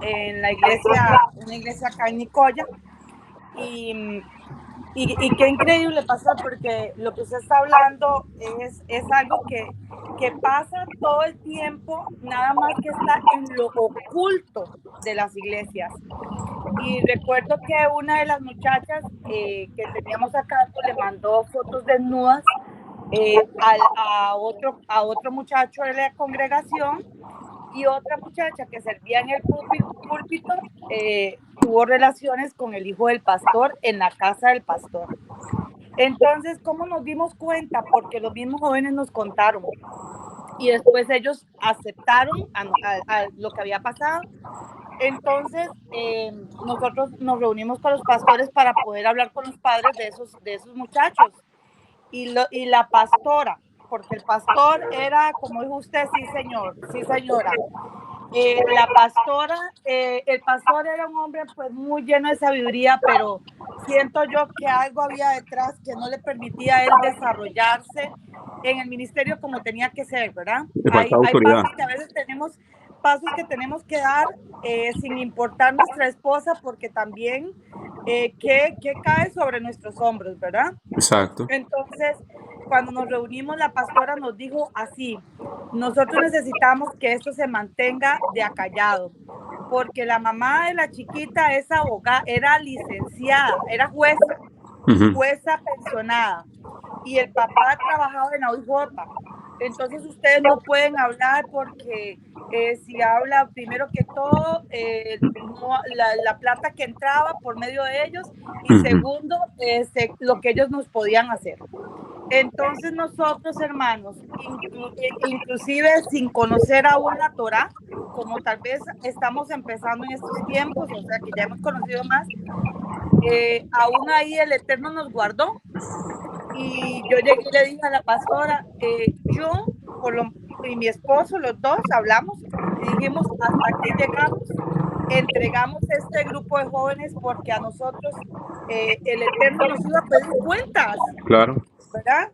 en una iglesia acá en Nicoya, y qué increíble, pastor, porque lo que usted está hablando es algo que pasa todo el tiempo, nada más que está en lo oculto de las iglesias. Y recuerdo que una de las muchachas que teníamos acá le mandó fotos desnudas a otro muchacho de la congregación, y otra muchacha que servía en el púlpito tuvo relaciones con el hijo del pastor en la casa del pastor. Entonces, ¿cómo nos dimos cuenta? Porque los mismos jóvenes nos contaron, y después ellos aceptaron a lo que había pasado. Entonces, nosotros nos reunimos con los pastores para poder hablar con los padres de esos muchachos, y la pastora, porque el pastor era, como dijo usted, sí señor, sí señora, la pastora, el pastor era un hombre pues muy lleno de sabiduría, pero siento yo que algo había detrás que no le permitía a él desarrollarse en el ministerio como tenía que ser, ¿verdad? Hay pasos que a veces tenemos que dar sin importar nuestra esposa, porque también que cae sobre nuestros hombros, ¿verdad? Exacto. Entonces, cuando nos reunimos, la pastora nos dijo así: nosotros necesitamos que esto se mantenga de acallado, porque la mamá de la chiquita es abogada, era licenciada, era jueza pensionada, y el papá trabajaba en OIJ. Entonces ustedes no pueden hablar, porque si habla, primero que todo, la plata que entraba por medio de ellos, y segundo, lo que ellos nos podían hacer. Entonces nosotros, hermanos, inclusive sin conocer aún la Torá, como tal vez estamos empezando en estos tiempos, o sea que ya hemos conocido más, aún ahí el Eterno nos guardó. Y yo llegué y le dije a la pastora, y mi esposo, los dos hablamos y dijimos: hasta aquí llegamos, entregamos este grupo de jóvenes, porque a nosotros el Eterno nos iba a pedir cuentas. Claro. ¿Verdad?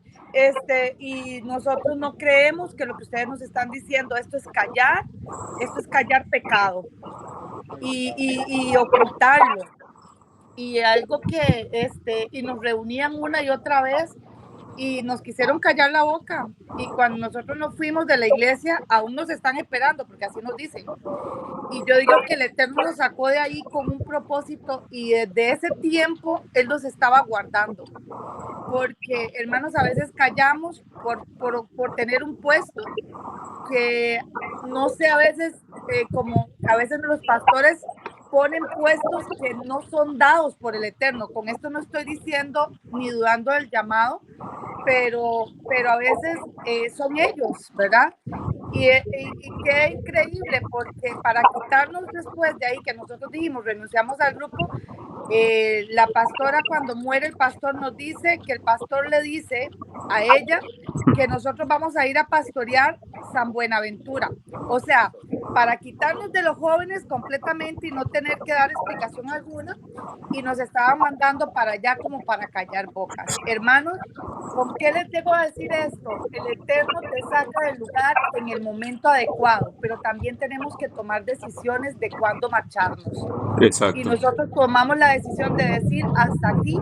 Y nosotros no creemos que lo que ustedes nos están diciendo, esto es callar pecado y ocultarlo. Y algo que y nos reunían una y otra vez y nos quisieron callar la boca, y cuando nosotros nos fuimos de la iglesia aún nos están esperando, porque así nos dicen. Y yo digo que el Eterno nos sacó de ahí con un propósito, y desde ese tiempo Él nos estaba guardando, porque, hermanos, a veces callamos por tener un puesto que no sé, a veces como a veces los pastores ponen puestos que no son dados por el Eterno. Con esto no estoy diciendo ni dudando del llamado, pero a veces son ellos, ¿verdad? Y qué increíble, porque para quitarnos después de ahí, que nosotros dijimos, renunciamos al grupo, la pastora, cuando muere el pastor, nos dice que el pastor le dice a ella que nosotros vamos a ir a pastorear San Buenaventura. O sea, para quitarnos de los jóvenes completamente y no tener que dar explicación alguna, y nos estaban mandando para allá como para callar bocas. Hermanos, ¿con qué les llego a decir esto? El Eterno te saca del lugar en el momento adecuado, pero también tenemos que tomar decisiones de cuándo marcharnos. Exacto. Y nosotros tomamos la decisión de decir, hasta aquí.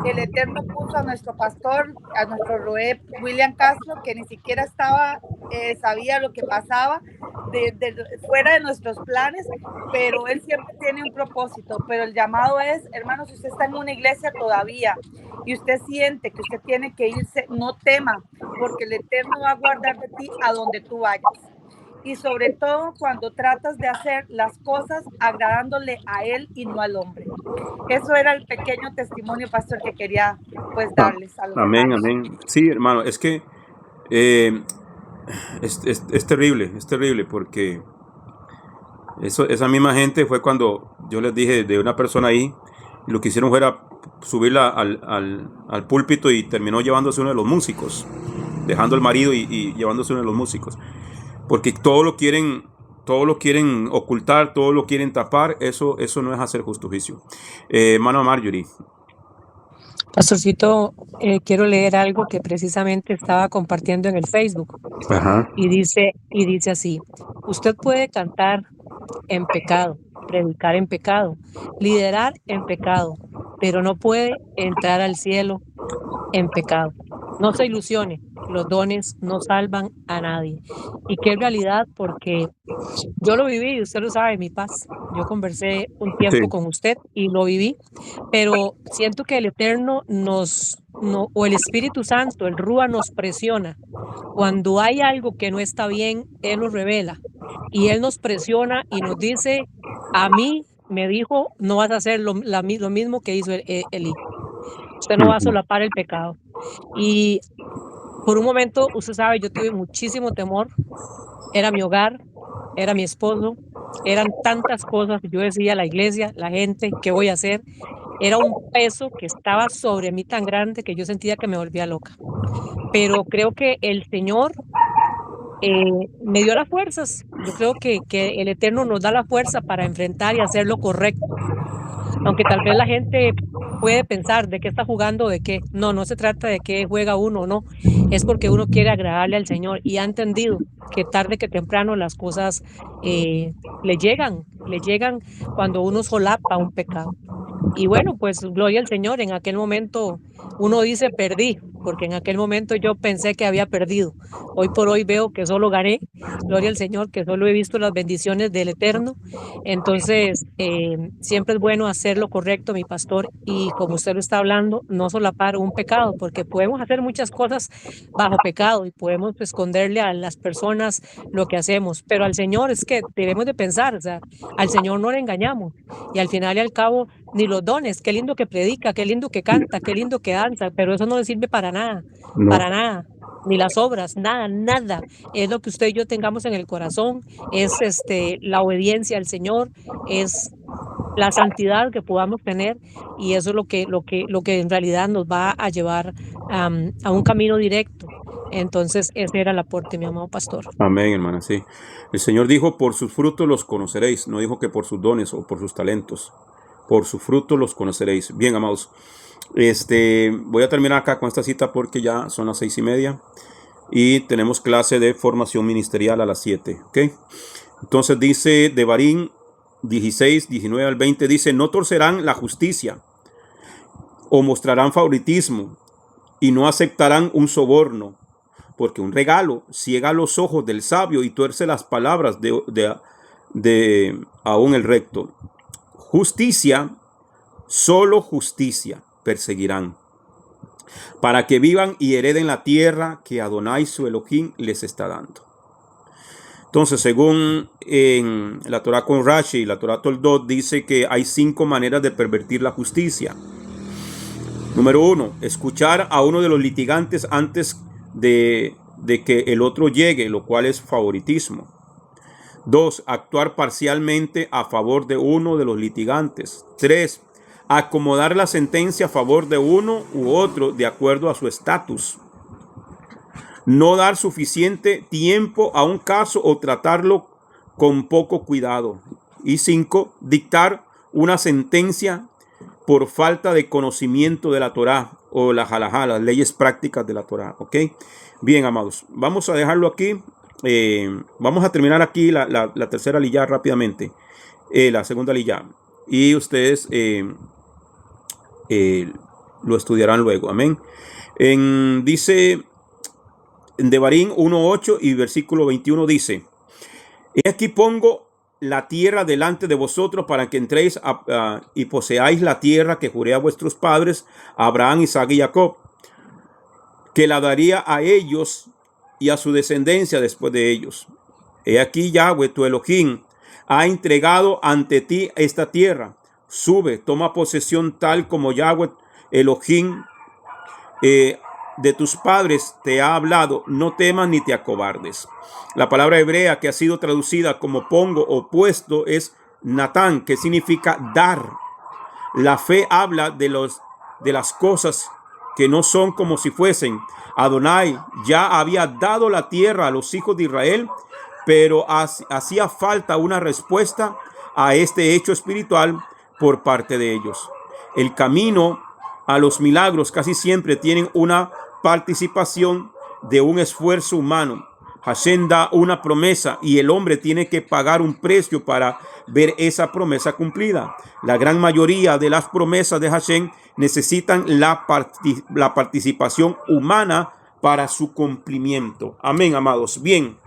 El Eterno puso a nuestro pastor, a nuestro Roé William Castro, que ni siquiera sabía lo que pasaba fuera de nuestros planes, pero él siempre tiene un propósito. Pero el llamado es, hermanos, si usted está en una iglesia todavía y usted siente que usted tiene que irse, no tema, porque el Eterno va a guardar de ti a donde tú vayas. Y sobre todo cuando tratas de hacer las cosas agradándole a él y no al hombre. Eso era el pequeño testimonio, pastor, que quería pues darles a los Amén, hermanos. amén. Sí, hermano, es que es terrible porque esa misma gente fue cuando yo les dije de una persona ahí, y lo que hicieron fue subirla al púlpito y terminó llevándose uno de los músicos, dejando al marido y llevándose uno de los músicos. Porque todo lo quieren ocultar, todo lo quieren tapar. Eso no es hacer justo juicio. Hermano Marjorie. Pastorcito, quiero leer algo que precisamente estaba compartiendo en el Facebook. Ajá. Y dice así: usted puede cantar en pecado, predicar en pecado, liderar en pecado, pero no puede entrar al cielo en pecado. No se ilusione, los dones no salvan a nadie. Y qué realidad, porque yo lo viví, usted lo sabe, mi paz. Yo conversé un tiempo con usted y lo viví, pero siento que el Eterno o el Espíritu Santo, el Rúa, nos presiona. Cuando hay algo que no está bien, Él lo revela y Él nos presiona y nos dice, a mí me dijo, no vas a hacer lo mismo que hizo Elí. Usted no va a solapar el pecado. Y por un momento, usted sabe, yo tuve muchísimo temor. Era mi hogar, era mi esposo, eran tantas cosas. Yo decía, la iglesia, la gente, ¿qué voy a hacer? Era un peso que estaba sobre mí tan grande que yo sentía que me volvía loca. Pero creo que el Señor me dio las fuerzas. Yo creo que el Eterno nos da la fuerza para enfrentar y hacer lo correcto. Aunque tal vez la gente puede pensar de qué está jugando, de qué. No se trata de qué juega uno, no. Es porque uno quiere agradarle al Señor y ha entendido que tarde que temprano las cosas le llegan cuando uno solapa un pecado. Y bueno, pues gloria al Señor. En aquel momento uno dice perdí, porque en aquel momento yo pensé que había perdido. Hoy por hoy veo que solo gané. Gloria al Señor, que solo he visto las bendiciones del Eterno. Entonces, siempre es bueno hacer lo correcto, mi pastor, y como usted lo está hablando, no solapar un pecado, porque podemos hacer muchas cosas bajo pecado y podemos esconderle a las personas lo que hacemos, pero al Señor es que debemos de pensar, o sea, al Señor no le engañamos, y al final y al cabo, ni los dones, qué lindo que predica, qué lindo que canta, qué lindo que danza, pero eso no le sirve para nada, ni las obras, nada. Es lo que usted y yo tengamos en el corazón, es la obediencia al Señor, es la santidad que podamos tener, y eso es lo que en realidad nos va a llevar a un camino directo. Entonces, ese era el aporte, mi amado pastor. Amén, hermana, sí. El Señor dijo, por sus frutos los conoceréis. No dijo que por sus dones o por sus talentos. Por sus frutos los conoceréis. Bien, amados. Voy a terminar acá con esta cita porque ya son las 6:30 y tenemos clase de formación ministerial a las 7. ¿Ok? Entonces dice Devarim 16, 19 al 20, dice, no torcerán la justicia o mostrarán favoritismo y no aceptarán un soborno, porque un regalo ciega los ojos del sabio y tuerce las palabras de aún el recto. Justicia, solo justicia perseguirán, para que vivan y hereden la tierra que Adonai su Elohim les está dando. Entonces, según en la Torah con Rashi y la Torah Toldot, dice que hay 5 maneras de pervertir la justicia. Número 1, escuchar a uno de los litigantes antes de que el otro llegue, lo cual es favoritismo. 2, actuar parcialmente a favor de uno de los litigantes. 3, acomodar la sentencia a favor de uno u otro de acuerdo a su estatus. No dar suficiente tiempo a un caso o tratarlo con poco cuidado. Y 5, dictar una sentencia por falta de conocimiento de la Torá o la halajá, las leyes prácticas de la Torá. ¿Ok? Bien, amados, vamos a dejarlo aquí. Vamos a terminar aquí la tercera liyá rápidamente. La segunda liyá. Y ustedes lo estudiarán luego. Amén. Dice en Devarim 1:8 y versículo 21 dice: He aquí pongo la tierra delante de vosotros para que entréis y poseáis la tierra que juré a vuestros padres, a Abraham, Isaac y Jacob, que la daría a ellos y a su descendencia después de ellos. He aquí Yahweh, tu Elohim, ha entregado ante ti esta tierra. Sube, toma posesión tal como Yahweh, Elohim, de tus padres te ha hablado. No temas ni te acobardes. La palabra hebrea que ha sido traducida como pongo o puesto es Natán, que significa dar. La fe habla de las cosas que no son como si fuesen. Adonai ya había dado la tierra a los hijos de Israel, pero hacía falta una respuesta a este hecho espiritual por parte de ellos. El camino a los milagros casi siempre tienen una participación de un esfuerzo humano. Hashem da una promesa y el hombre tiene que pagar un precio para ver esa promesa cumplida. La gran mayoría de las promesas de Hashem necesitan la participación humana para su cumplimiento. Amén, amados. Bien,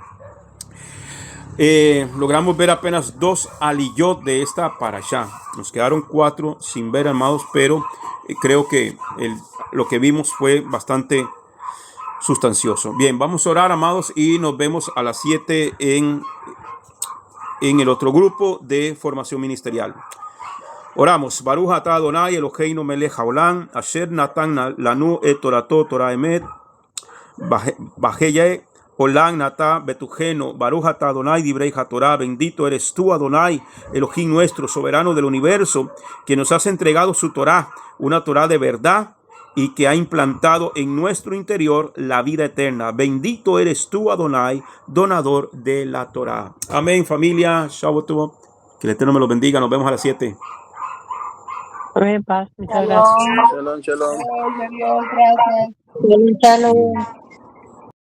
logramos ver apenas 2 aliyot de esta parashá. Nos quedaron 4 sin ver, amados, pero creo que lo que vimos fue bastante sustancioso. Bien, vamos a orar, amados, y nos vemos a las 7 en el otro grupo de formación ministerial. Oramos. Baruch atah Adonai Eloheinu melech haolam, asher natan lanu et torato Torah emet, bajeye olam natá betujeno. Baruch atah Adonai divrei hatorah. Bendito eres tú, Adonai, Elohim nuestro, soberano del universo, que nos has entregado su Torah, una Torah de verdad, y que ha implantado en nuestro interior la vida eterna. Bendito eres tú, Adonai, donador de la Torah. Amén, familia. Shabbat Tov. Que el Eterno me los bendiga. Nos vemos a las 7. Amén, paz. Muchas gracias. Shalom, shalom. Adiós, gracias. Shalom.